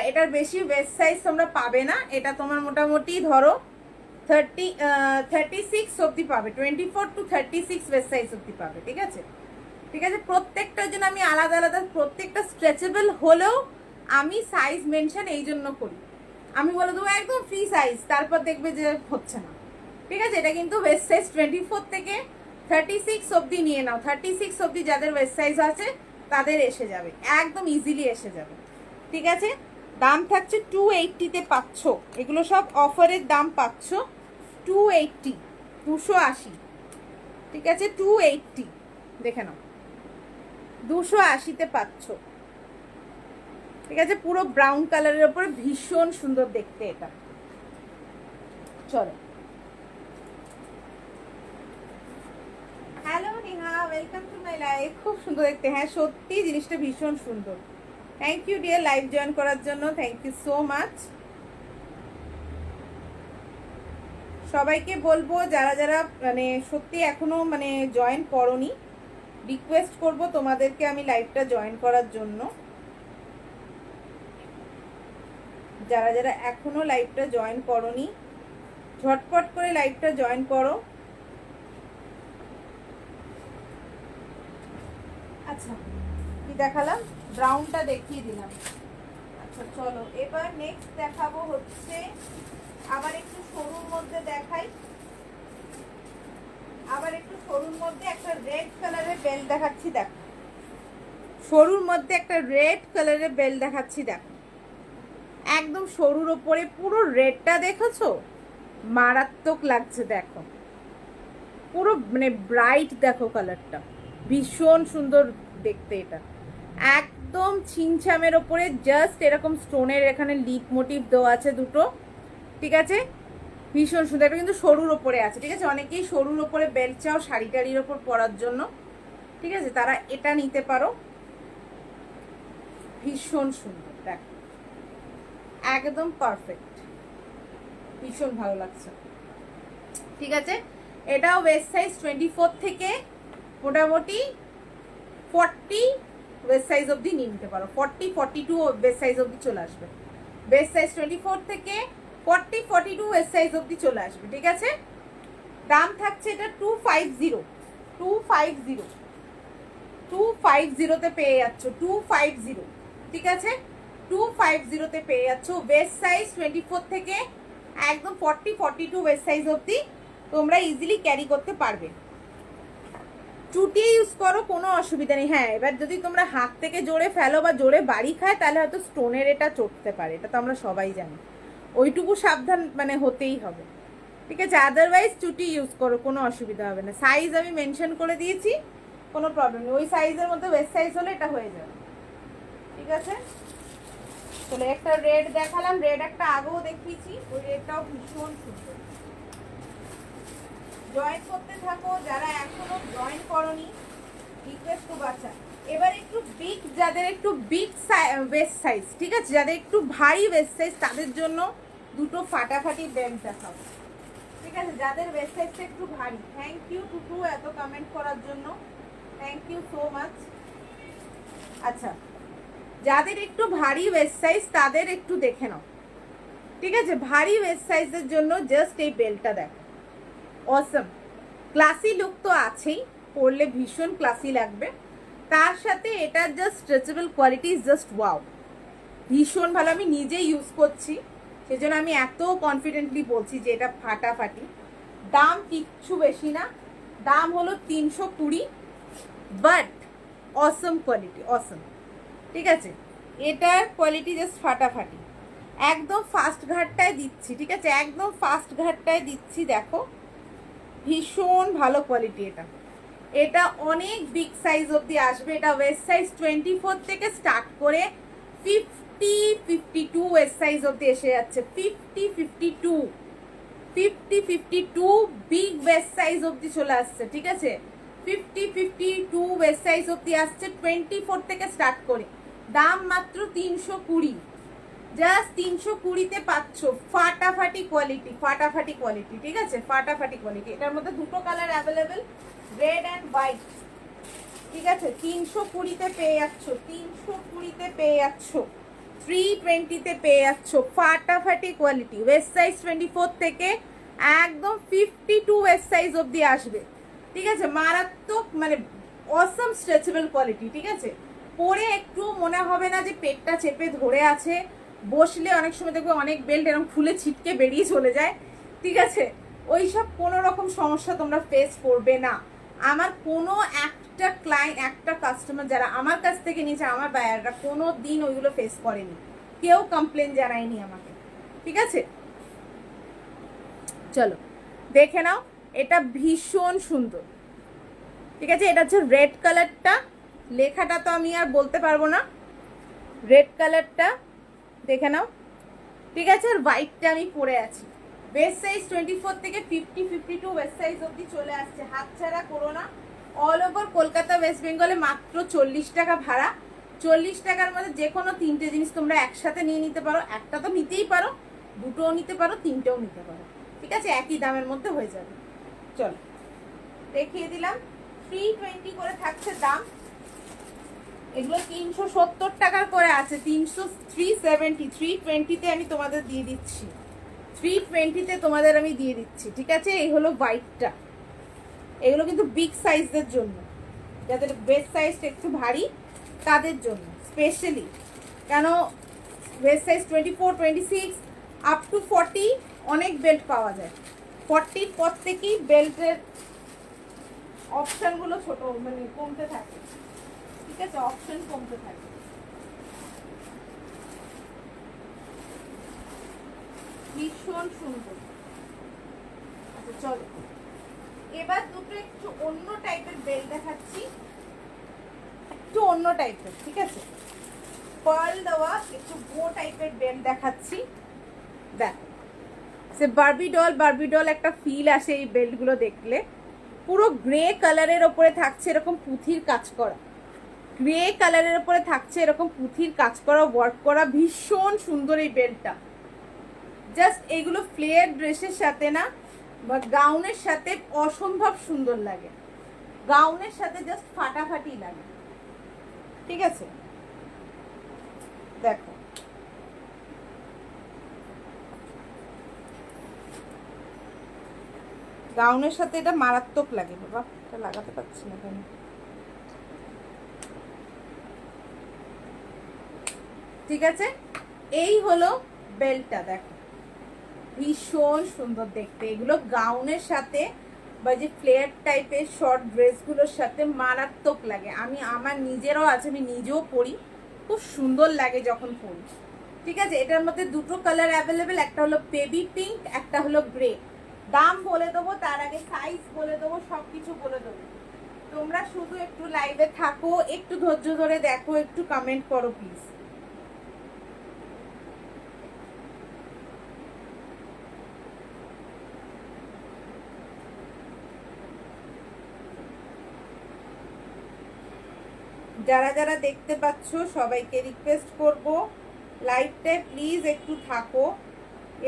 এটার বেশি ওয়েস্ট সাইজ তোমরা পাবে না, এটা তোমার মোটামুটি ধরো 36 অবধি পাবে, 24 to 36 ওয়েস্ট সাইজ অবধি পাবে। ঠিক আছে, ঠিক আছে, প্রত্যেকটার জন্য আমি আলাদা আলাদা, প্রত্যেকটা স্ট্রেচেবল হলেও আমি সাইজ মেনশন এই জন্য করি, আমি বলে দেবো একদম ফ্রি সাইজ, তারপর দেখবে যে হচ্ছে না। ঠিক আছে, এটা কিন্তু ওয়েস্ট সাইজ 24 থেকে 36 অবধি নিয়ে নাও। 36 অবধি যাদের ওয়েস্ট সাইজ আছে তাদের এসে যাবে, একদম ইজিলি এসে যাবে। ঠিক আছে, দাম থাকছে 280-তে পাচ্ছ, এগুলো সব অফারের দাম পাচ্ছ 280, 280। ঠিক আছে, 280 দেখে নাও, 280-তে পাচ্ছ। ঠিক আছে, পুরো ব্রাউন কালারের উপরে ভীষণ সুন্দর দেখতে এটা। চলো, hello Neha, welcome to my life. খুব সুন্দর দেখতে, হ্যাঁ সত্যি জিনিসটা ভীষণ সুন্দর। Thank you dear, live join করার জন্য থ্যাংক ইউ সো মাচ। সবাইকে বলবো যারা যারা মানে সত্যি এখনো মানে জয়েন করোনি, রিকোয়েস্ট করব তোমাদেরকে আমি লাইভটা জয়েন করার জন্য। যারা যারা এখনো লাইভটা জয়েন করোনি ঝটপট করে লাইভটা জয়েন করো। আচ্ছা, কি দেখালাম, ব্রাউনটা দেখিয়ে দিলাম। আচ্ছা চলো, এবার নেক্সট দেখাবো হচ্ছে আবার একটু সরুর মধ্যে দেখাই। আবার একটু সরুর মধ্যে একটা রেড কালারের বেল্ট দেখাচ্ছি। দেখো, সরুর মধ্যে একটা রেড কালারের বেল্ট দেখাচ্ছি। দেখো, একদম সরুর ওপরে পুরো রেডটা দেখেছো, মারাত্মক লাগছে। দেখো, পুরো মানে ব্রাইট, দেখো কালারটা ভীষণ সুন্দর দেখতে এটা, একদম ছিমছামের ওপরে জাস্ট এরকম স্টোনের এখানে লিপ মোটিভ দেওয়া আছে দুটো, ঠিক আছে, ভীষণ সুন্দর। এটা কিন্তু সরুর ওপরে আছে, ঠিক আছে, অনেকেই সরুর ওপরে বেল্ট চাও শাড়ি টাড়ির ওপর পরার জন্য, ঠিক আছে, তারা এটা নিতে পারো, ভীষণ সুন্দর, দেখ একদম পারফেক্ট, ভীষণ ভালো লাগছে, ঠিক আছে। এটাও ওয়েস্ট সাইজ 24 থেকে মোটামুটি 40 ওয়েস্ট সাইজ অবধি নিয়ে নিতে পারো, 40-42 ওয়েস্ট সাইজ অবধি চলে আসবে, ওয়েস্ট সাইজ 24 থেকে 40-42 ওয়েস্ট সাইজ অবধি চলে আসবে, ঠিক আছে। দাম থাকছে এটা 250 তে পেয়ে যাচ্ছ, 250, ঠিক আছে, 250 তে পেয়ে যাচ্ছ ওয়েস্ট সাইজ 24 থেকে একদম 40-42 ওয়েস্ট সাইজ অবধি তোমরা ইজিলি ক্যারি করতে পারবে। চুটি ইউজ করো, কোনো অসুবিধা নেই। হ্যাঁ, এবার যদি তোমরা হাত থেকে জোরে ফেলো বা জোরে বাড়ি খায় তাহলে হয়তো স্টোনের এটা চটতে পারে, এটা তো আমরা সবাই জানি, ওইটুকু সাবধান মানে হতেই হবে, ঠিক আছে। আদারওয়াইজ চুটি ইউজ করো, কোনো অসুবিধা হবে না। সাইজ আমি মেনশন করে দিয়েছি, কোনো প্রবলেম নেই, ওই সাইজের মধ্যে ওয়েস্ট সাইজ হলে এটা হয়ে যাবে, ঠিক আছে। চলে একটা রেড দেখালাম, রেড একটা আগেও দেখিয়েছি, ওই রেডটাও ভীষণ সুন্দর। জয়েন করতে থাকো, যারা এখনো জয়েন করনি রিকোয়েস্ট তো বাচ্চা। এবার একটু বিগ, যাদের একটু বিগ ওয়েস্ট সাইজ, ঠিক আছে, যাদের একটু ভারী ওয়েস্ট সাইজ তাদের জন্য দুটো ফাটাফাটি বেল্ট দেখাও, ঠিক আছে, যাদের ওয়েস্ট সাইজটা একটু ভারী। থ্যাংক ইউ টুটু এত কমেন্ট করার জন্য, থ্যাংক ইউ সো মাচ। আচ্ছা, যাদের একটু ভারী ওয়েস্ট সাইজ তাদের একটু দেখে নাও, ঠিক আছে, ভারী ওয়েস্ট সাইজের জন্য জাস্ট এই বেল্টটা দেখো, অসম ক্লাসি লুক তো আছেই, পরলে ভীষণ ক্লাসি লাগবে, তার সাথে এটা just stretchable quality just wow, ভীষণ ভালো। আমি নিজে ইউজ করছি, সেজন্য আমি এত কনফিডেন্টলি বলছি যে এটা ফাটাফাটি। দাম কিচ্ছু বেশি না, দাম হলো 320, বাট অসম কোয়ালিটি, অসম, ঠিক আছে, এটার কোয়ালিটি জাস্ট ফাটাফাটি। একদম ফাস্ট ঘাটটায় দিচ্ছি, ঠিক আছে, একদম ফাস্ট ঘাটটায় দিচ্ছি, দেখো ভীষণ ভালো কোয়ালিটি এটা, এটা অনেক বিগ সাইজ অবধি আসবে, এটা ওয়েস্ট সাইজ 24 থেকে স্টার্ট করে 50-52 ওয়েস্ট সাইজ অবধি এসে যাচ্ছে, 50-52 বিগ ওয়েস্ট সাইজ অবধি চলে আসছে, ঠিক আছে, 50-52 ওয়েস্ট সাইজ অবধি আসছে 24 থেকে স্টার্ট করে। দাম মাত্র 320, জাস্ট 320-তে পাচ্ছ ফাটাফাটি কোয়ালিটি, ফাটাফাটি কোয়ালিটি, ঠিক আছে, ফাটাফাটি কোয়ালিটি। এটার মধ্যে দুটো colour available, red and white, ঠিক আছে, 320-তে পেয়ে যাচ্ছ, 320-তে পেয়ে যাচ্ছ, 320-তে পেয়ে যাচ্ছ, ফাটাফাটি কোয়ালিটি। ওয়েস্ট সাইজ 24 থেকে একদম 52 ওয়েস্ট সাইজ অবধি আসবে, ঠিক আছে, মারাত্মক মানে অসম স্ট্রেচেবল কোয়ালিটি, ঠিক আছে, পরে একটু মনে হবে না যে পেটটা চেপে ধরে আছে, বসলে অনেক সময় দেখবে অনেক বেল্ট এরকম খুলে ছিটকে বেরিয়ে চলে যায়, ঠিক আছে, ওই সব কোনো রকম সমস্যা তোমরা ফেস করবে না। আমার কোনো একটা ক্লায়েন্ট, একটা কাস্টমার যারা আমার কাছ থেকে নিয়েছে, আমার বায়াররা কোনো দিন ওইগুলো ফেস করেনি, কেউ কমপ্লেন জানায়নি আমাকে, ঠিক আছে। চলো দেখে নাও, এটা ভীষণ সুন্দর, ঠিক আছে, এটা হচ্ছে রেড কালারটা, লেখাটা তো আমি আর বলতে পারবো না, রেড কালারটা দেখে নাও, ঠিক আছে, আর হোয়াইটটা আমি পরে আছি। ওয়েস্ট সাইজ 24 থেকে 50-52 ওয়েস্ট সাইজ অবধি চলে আসছে, হাতছাড়া করো না। অল ওভার কলকাতা ওয়েস্ট বেঙ্গলে মাত্র 40 টাকা ভাড়া, 40 টাকার মধ্যে যে কোনো তিনটে জিনিস তোমরা একসাথে নিয়ে নিতে পারো, একটা তো নিতেই পারো, দুটোও নিতে পারো, তিনটেও নিতে পারো, ঠিক আছে, একই দামের মধ্যে হয়ে যাবে। চলো দেখিয়ে দিলাম, 320 করে থাকছে দাম, এগুলো 370 টাকার করে আছে, 320-320-তে আমি তোমাদের দিয়ে দিচ্ছি, 320-তে তোমাদের আমি দিয়ে দিচ্ছি, ঠিক আছে। এই হলো হোয়াইটটা, এগুলো কিন্তু বিগ সাইজদের জন্য, যাদের ওয়েস্ট সাইজটা একটু ভারী তাদের জন্য স্পেশালি, কেন ওয়েস্ট সাইজ 24-26 আপ টু 40 অনেক বেল্ট পাওয়া যায়, 40-র পর থেকেই বেল্টের অপশানগুলো ছোট মানে কমতে থাকে, ঠিক আছে, অপশন কমতে থাকে। ভীষণ সুন্দর। আচ্ছা চলো, এবার দুটো একটু অন্য টাইপের বেল্ট দেখাচ্ছি, একটু অন্য টাইপের, ঠিক আছে, পার্ল দেওয়া একটু বো টাইপের বেল্ট দেখাচ্ছি। দেখো সে বারবি ডল একটা ফিল আসে এই বেল্টগুলো দেখলে। পুরো গ্রে কালারের ওপরে থাকছে এরকম পুঁথির কাজ করা, গ্রে কালারের ওপরে থাকছে এরকম পুঁথির কাজ করা, ওয়ার্ক করা, ভীষণ সুন্দর এই বেল্টটা। জাস্ট এগুলো ফ্লেয়ার ড্রেসের সাথে না বা গাউনের সাথে অসম্ভব সুন্দর লাগে, গাউনের সাথে জাস্ট ফাটাফাটি লাগে, ঠিক আছে। দেখো গাউনের সাথে এটা মারাত্মক লাগে। বাবা এটা লাগাতে পারছি না কেন, ঠিক আছে। এই হলো বেল্টটা, দেখো ভীষণ সুন্দর দেখতে। এগুলো গাউনের সাথে বা যে ফ্লেয়ার টাইপের শর্ট ড্রেসগুলোর সাথে মারাত্মক লাগে। আমি আমার নিজেরও আছে, আমি নিজেও পরি, খুব সুন্দর লাগে যখন পরি, ঠিক আছে। এটার মধ্যে দুটো কালার অ্যাভেলেবেল, একটা হলো বেবি পিঙ্ক, একটা হলো গ্রে। দাম বলে দেবো, তার আগে সাইজ বলে দেবো, সব কিছু বলে দেবো। তোমরা শুধু একটু লাইভে থাকো, একটু ধৈর্য ধরে দেখো, একটু কমেন্ট করো প্লিজ। যারা যারা দেখতে পাচ্ছ সবাইকে রিকোয়েস্ট করব লাইভটায় প্লিজ একটু থাকো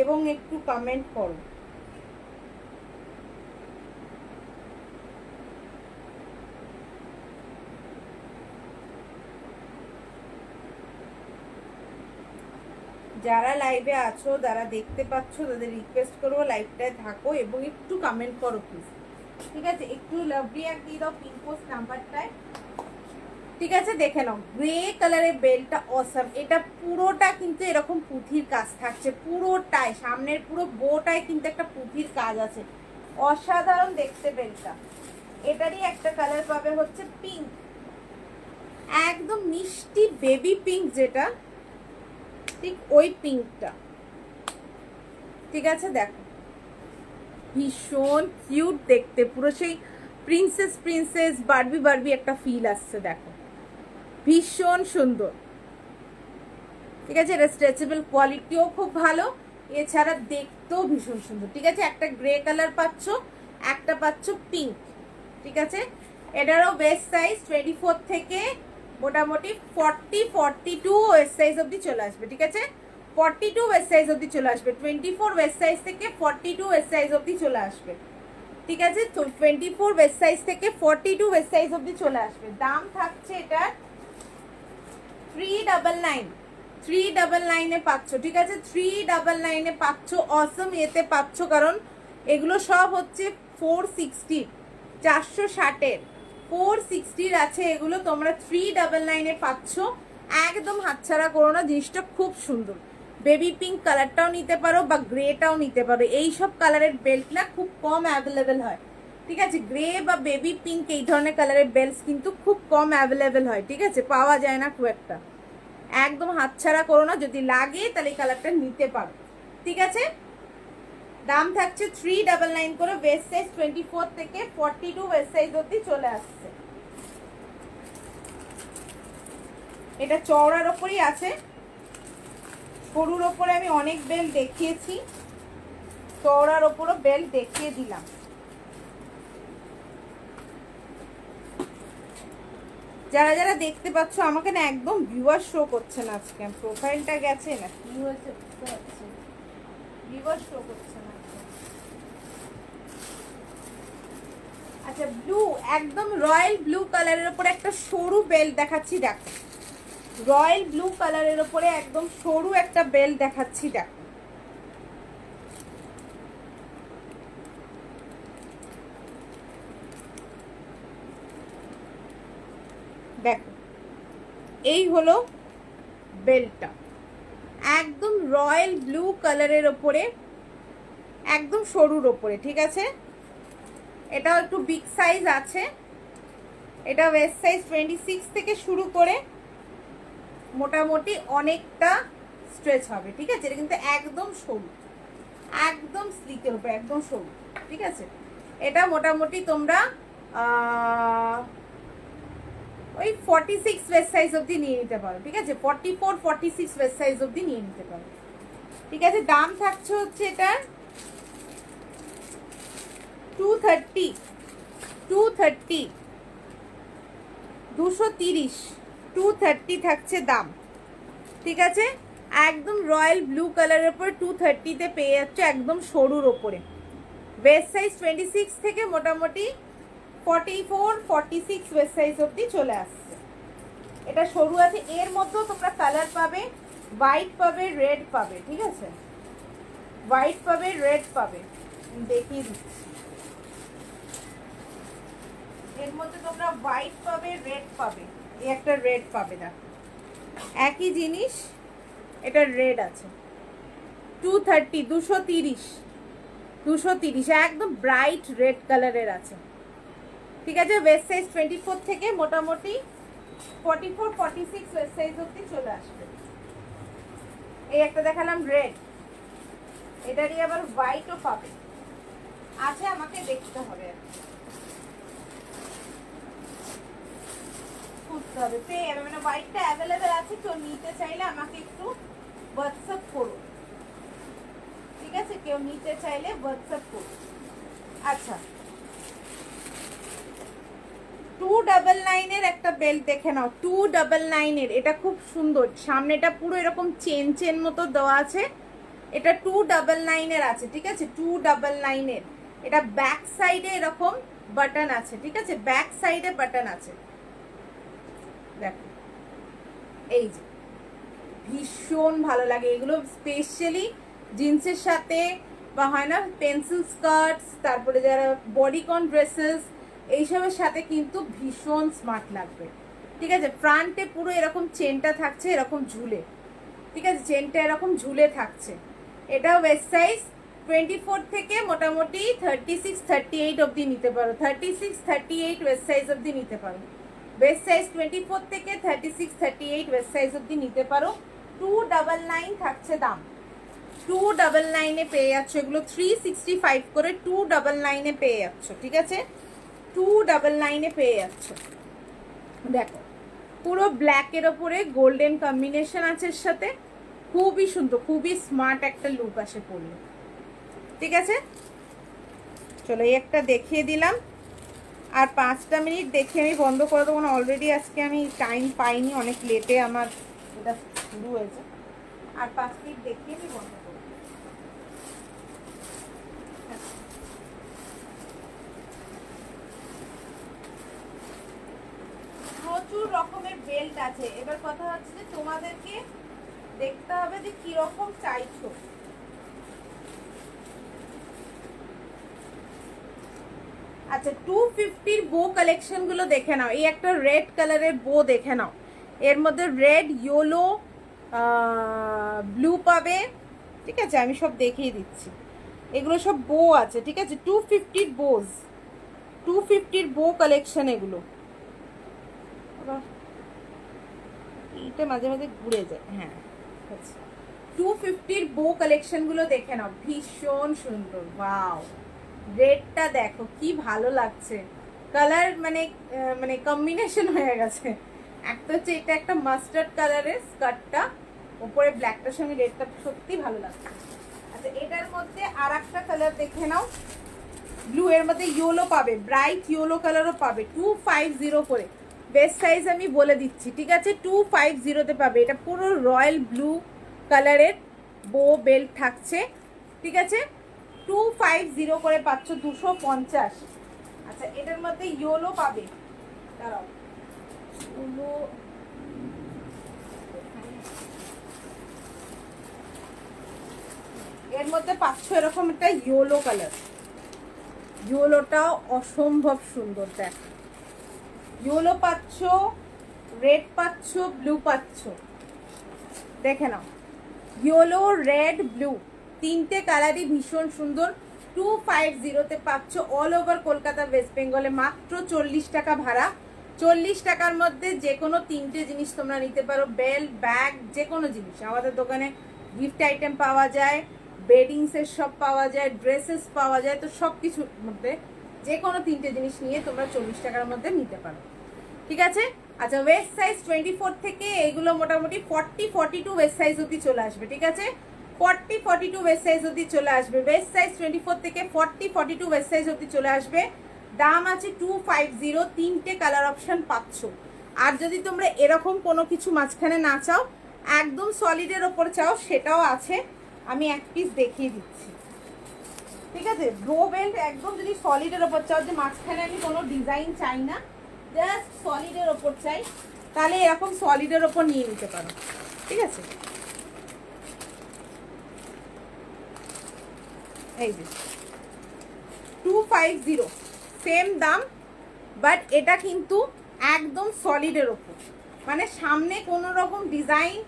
এবং একটু কমেন্ট করো। যারা লাইভে আছো, যারা দেখতে পাচ্ছ, তাদের রিকোয়েস্ট করবো লাইভটায় থাকো এবং একটু কমেন্ট করো প্লিজ, ঠিক আছে। একটু লাভ রিয়াক্ট দিয়ে দাও পিন পোস্ট নাম্বারটায়, ঠিক আছে। দেখে নাও গ্রে কালারের বেল্টটা অসাম। এটা পুরোটা কিন্তু এরকম পুঁথির কাজ থাকছে, পুরোটাই সামনের পুরো বোটায় কিন্তু একটা পুঁথির কাজ আছে, অসাধারণ দেখতে বেল্টটা। এটারই একটা কালার পাবে হচ্ছে পিঙ্ক, একদম মিষ্টি বেবি পিঙ্ক, যেটা ঠিক ওই পিঙ্কটা, ঠিক আছে। দেখো ভীষণ কিউট দেখতে, পুরো সেই প্রিন্সেস প্রিন্সেস বারবি একটা ফিল আসছে, দেখো ভীষণ সুন্দর, ঠিক আছে। এটা স্ট্রেচেবল কোয়ালিটিও খুব ভালো, এছাড়া দেখতেও ভীষণ সুন্দর, ঠিক আছে। একটা গ্রে কালার পাচ্ছ, একটা পাচ্ছ পিঙ্ক, ঠিক আছে। এটারও ওয়েস্ট সাইজ 24 থেকে মোটামুটি 42 ওয়েস্ট সাইজ অবধি চলে আসবে, ঠিক আছে। 42 ওয়েস্ট সাইজ অবধি চলে আসবে, 24 ওয়েস্ট সাইজ থেকে 42 ওয়েস্ট সাইজ অবধি চলে আসবে, ঠিক আছে। তো 24 ওয়েস্ট সাইজ থেকে 42 ওয়েস্ট সাইজ অবধি চলে আসবে। দাম থাকছে এটার 399 পাচ্ছ, ঠিক আছে। 399 পাচ্ছ, অসম এতে পাচ্ছ, কারণ এগুলো সব হচ্ছে 460, 460-এর 460-র আছে এগুলো। তোমরা 399 পাচ্ছ, একদম হাতছাড়া করো না, জিনিসটা খুব সুন্দর। বেবি পিঙ্ক কালারটাও নিতে পারো বা গ্রেটাও নিতে পারো, এইসব কালারের বেল্ট না খুব কম অ্যাভেলেবেল হয়, ঠিক আছে। গ্রে বা বেবি পিঙ্ক এই ধরনের কালারের বেল্ট কিন্তু খুব কম অ্যাভেলেবেল হয়, ঠিক আছে, পাওয়া যায় না খুব একটা। একদম হাতছাড়া করো না, যদি লাগে তাহলে এই কালারটা নিতে পারো, ঠিক আছে। দাম থাকছে 399 করে, ওয়েস্ট সাইজ 24 থেকে 42 ওয়েস্ট সাইজ অবধি চলে আসছে। এটা চওড়ার ওপরই আছে, সরুর ওপরে আমি অনেক বেল্ট দেখিয়েছি, চওড়ার ওপরও বেল্ট দেখিয়ে দিলাম। যারা যারা দেখতে পাচ্ছ, আমাকে না একদম ভিউয়ার শো করছে না আজকে, প্রোফাইলটা গেছে না কি হয়েছে বুঝতে পারছি, ভিউয়ার শো করছে না। আচ্ছা ব্লু, একদম রয়্যাল ব্লু কালারের উপরে একটা সরু বেল্ট দেখাচ্ছি, দেখো রয়্যাল ব্লু কালারের উপরে একদম সরু একটা বেল্ট দেখাচ্ছি, দেখো দেখো এই হলো বেল্টটা, একদম রয়্যাল ব্লু কালারের ওপরে, একদম সরুর ওপরে, ঠিক আছে। এটাও একটু বিগ সাইজ আছে, এটা ওয়েস্ট সাইজ 26 থেকে শুরু করে মোটামুটি অনেকটা স্ট্রেচ হবে, ঠিক আছে। এটা কিন্তু একদম সরু, একদম স্লিকের উপরে একদম সরু, ঠিক আছে। এটা মোটামুটি তোমরা ওই 46 ওয়েস্ট সাইজ অবধি নিয়ে নিতে পারো, ঠিক আছে? 44 46 ওয়েস্ট সাইজ অবধি নিয়ে নিতে পারো, ঠিক আছে? দাম থাকছে হচ্ছে এটার 230 230 230 230 থাকছে দাম, ঠিক আছে? একদম রয়্যাল ব্লু কালারের উপর 230-তে পেয়ে যাচ্ছে, একদম সরুর ওপরে। ওয়েস্ট সাইজ 26 থেকে মোটামুটি 44 46 ওয়েস্ট সাইজ অবধি চলে আসছে। এটা সরু আছে, এর মধ্যেও তোমরা কালার পাবে, হোয়াইট পাবে, রেড পাবে, ঠিক আছে? হোয়াইট পাবে, রেড পাবে, দেখিয়ে দিচ্ছি। এর মধ্যে তোমরা হোয়াইট পাবে, রেড পাবে, এই একটা রেড পাবে, না একই জিনিস, এটা রেড আছে। 230 230 230 একদম ব্রাইট রেড কালারের আছে, ঠিক আছে? ওয়েস্ট সাইজ 24 থেকে মোটামুটি 44 46 ওয়েস্ট সাইজ অবধি চলে আসবে। এই একটা দেখালাম রেড, এটারই আবার হোয়াইটও পাবে, আছে, আমাকে দেখতে হবে, খুঁজতে হবে, পেয়ে যাবে, মানে হোয়াইটটা অ্যাভেলেবেল আছে। তো নিতে চাইলে আমাকে একটু হোয়াটসঅ্যাপ করো, ঠিক আছে? কেউ নিতে চাইলে হোয়াটসঅ্যাপ করো। আচ্ছা, 299-এর একটা বেল্ট দেখে নাও, 299-এর, এটা খুব সুন্দর, সামনেটা পুরো এরকম চেন চেন মতো দেওয়া আছে, এটা 299-এর আছে, ঠিক আছে? 299-এর, এটা ব্যাক সাইডে এরকম বাটন আছে, ঠিক আছে? ব্যাক সাইডে বাটন আছে, দেখো, এই যে ভীষণ ভালো লাগে এগুলো, স্পেশালি জিন্সের সাথে, বা হয় না পেন্সিল স্কার্টস, তারপরে যারা বডিকন ড্রেসেস, এইসবের সাথে কিন্তু ভীষণ স্মার্ট লাগবে, ঠিক আছে? ফ্রন্টে পুরো এরকম চেনটা থাকছে, এরকম ঝুলে, ঠিক আছে? চেনটা এরকম ঝুলে থাকছে। এটা ওয়েস্ট সাইজ 24 থেকে মোটামুটি 36 38 অবধি নিতে পারো, 36 38 ওয়েস্ট সাইজ অবধি নিতে পারো। ওয়েস্ট সাইজ 24 থেকে 36 38 ওয়েস্ট সাইজ অবধি নিতে পারো। 299 থাকছে দাম, 299-এ পেয়ে যাচ্ছ এগুলো, 365 করে 299-এ পেয়ে যাচ্ছ, ঠিক আছে? 299-এ পেয়ে যাচ্ছ। দেখো, পুরো ব্ল্যাকের ওপরে গোল্ডেন কম্বিনেশন আছে এর সাথে, খুবই সুন্দর, খুবই স্মার্ট একটা লুক আসে পড়লে, ঠিক আছে? চলো, এই একটা দেখিয়ে দিলাম, আর 5টা মিনিট দেখে আমি বন্ধ করে দেবো না, অলরেডি আজকে আমি টাইম পাইনি, অনেক লেটে আমার এটা শুরু হয়েছে, আর 5 মিনিট দেখিয়ে আমি বন্ধ করবো। প্রচুর রকমের বেল্ট আছে, এবার কথা হচ্ছে যে তোমাদেরকে দেখতে হবে যে কিরকম চাইছো। আচ্ছা, 250-র বো কালেকশন গুলো দেখে নাও, এই একটা রেড কালারের বো দেখে নাও, এর মধ্যে রেড, ইয়েলো, ব্লু পাবে, ঠিক আছে? আমি সব দেখিয়ে দিচ্ছি, এগুলো সব বো আছে, ঠিক আছে? 250-র বোজ, 250-র বো কালেকশন এগুলো, এইটা মাঝে মাঝে ঘুরে যায়, হ্যাঁ, আচ্ছা। 250-র বো কালেকশন গুলো দেখে নাও, ভীষণ সুন্দর, ওয়াও, রেডটা দেখো কি ভালো লাগছে, কালার মানে মানে কম্বিনেশন হয়ে গেছে। একটা হচ্ছে এটা একটা মাস্টার্ড কালারের স্কার্টটা, উপরে ব্ল্যাকটার সঙ্গে রেডটা সত্যি ভালো লাগছে। আচ্ছা, এটার মধ্যে আর একটা কালার দেখে নাও, ব্লু, এর মধ্যে ইয়েলো পাবে, ব্রাইট ইয়েলো কালারও পাবে, 250 করে। বেস্ট সাইজ আমি বলে দিচ্ছি, ঠিক আছে? 250-তে পাবে, এটা পুরো রয়্যাল ব্লু কালারের বো বেল্ট থাকছে, ঠিক আছে? 250 করে পাচ্ছ, 250। আচ্ছা, এটার মধ্যে ইয়েলো পাবে, দাঁড়াও, ইয়েলো, এর মধ্যে পাচ্ছ এরকম একটা ইয়েলো কালার, ইয়েলোটাও অসম্ভব সুন্দর, দেখ, ইয়েলো পাচ্ছ, রেড পাচ্ছ, ব্লু পাচ্ছ, দেখে নাও, ইয়েলো, রেড, ব্লু, তিনটে কালারই ভীষণ সুন্দর। 250-তে পাচ্ছ অল ওভার কলকাতা, ওয়েস্ট বেঙ্গলে, মাত্র 40 টাকা ভাড়া। 40 টাকার মধ্যে যে কোনো তিনটে জিনিস তোমরা নিতে পারো, বেল্ট, ব্যাগ, যে কোনো জিনিস। আমাদের দোকানে গিফট আইটেম পাওয়া যায়, বেডিংসের সব পাওয়া যায়, ড্রেসেস পাওয়া যায়, তো সব কিছুর মধ্যে যে কোনো তিনটে জিনিস নিয়ে তোমরা 40 টাকার মধ্যে নিতে পারো, ঠিক আছে? আচ্ছা, ওয়েস্ট সাইজ 24 থেকে এগুলো মোটামুটি 40-42 ওয়েস্ট সাইজ অবধি চলে আসবে, ঠিক আছে? 40-42 ওয়েস্ট সাইজ অবধি চলে আসবে। ওয়েস্ট সাইজ 24 থেকে 40-42 ওয়েস্ট সাইজ অবধি চলে আসবে। দাম আছে 250। 3টে কালার অপশন পাচ্ছ। আর যদি তোমরা এরকম কোনো কিছু মাঝখানে না চাও, একদম সলিডের ওপর চাও, সেটাও আছে। আমি এক পিস দেখিয়ে দিচ্ছি, ঠিক আছে? ব্রো বেল্ট একদম যদি সলিডের ওপর চাও, যে মাঝখানে আমি কোনো ডিজাইন চাই না, জাস্ট সলিডের ওপর চাই, তাহলে এরকম সলিডের ওপর নিয়ে নিতে পারো, ঠিক আছে? এই যে 250, সেম দাম, বাট এটা কিন্তু একদম সলিডের ওপর, মানে সামনে কোনো রকম ডিজাইন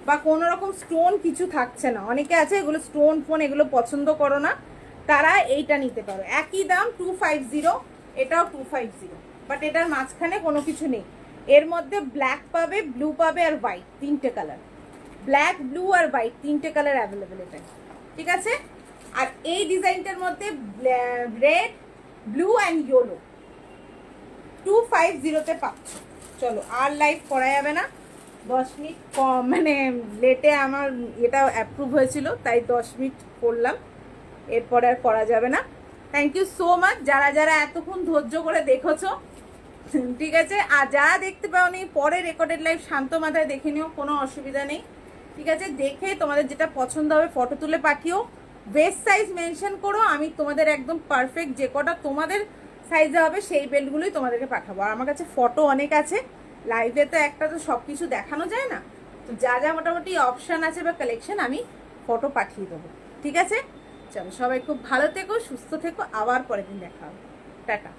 বা কোনো রকম স্টোন কিছু থাকছে না। অনেকে আছে এগুলো স্টোন ফোন এগুলো পছন্দ করো না, তারা এইটা নিতে পারো। একই দাম 250, এটাও 250, বাট এটার মাঝখানে কোনো কিছু নেই। এর মধ্যে ব্ল্যাক পাবে, ব্লু পাবে আর হোয়াইট, 3টে কালার। ব্ল্যাক, ব্লু আর হোয়াইট 3টে কালার অ্যাভেলেবেল এটা, ঠিক আছে? আর এই ডিজাইনটার মধ্যে রেড, ব্লু অ্যান্ড ইয়েলো 250-তে পাচ্ছ। চলো, আর লাইভ করা যাবে না, 10 মিনিট কম, মানে লেটে আমার এটা অ্যাপ্রুভ হয়েছিল, তাই 10 মিনিট করলাম, এরপর আর করা যাবে না। থ্যাংক ইউ সো মাচ যারা যারা এতক্ষণ ধৈর্য করে দেখেছো, ঠিক আছে? আর যারা দেখতে পাওনি, পরে রেকর্ডেড লাইভ শান্ত মাথায় দেখে নিও, কোনো অসুবিধা নেই, ঠিক আছে? দেখে তোমাদের যেটা পছন্দ হবে ফটো তুলে পাঠিও, বেস্ট সাইজ মেনশন করো, আমি তোমাদের একদম পারফেক্ট যে কটা তোমাদের সাইজে হবে সেই বেল্টগুলোই তোমাদেরকে পাঠাবো। আর আমার কাছে ফটো অনেক আছে, লাইভে তো একটা তো সব কিছু দেখানো যায় না, তো যা যা মোটামুটি অপশান আছে বা কালেকশন আমি ফটো পাঠিয়ে দেবো, ঠিক আছে? চলো, সবাই খুব ভালো থেকো, সুস্থ থেকো, আবার পরের দিন দেখা হবে। টাটা।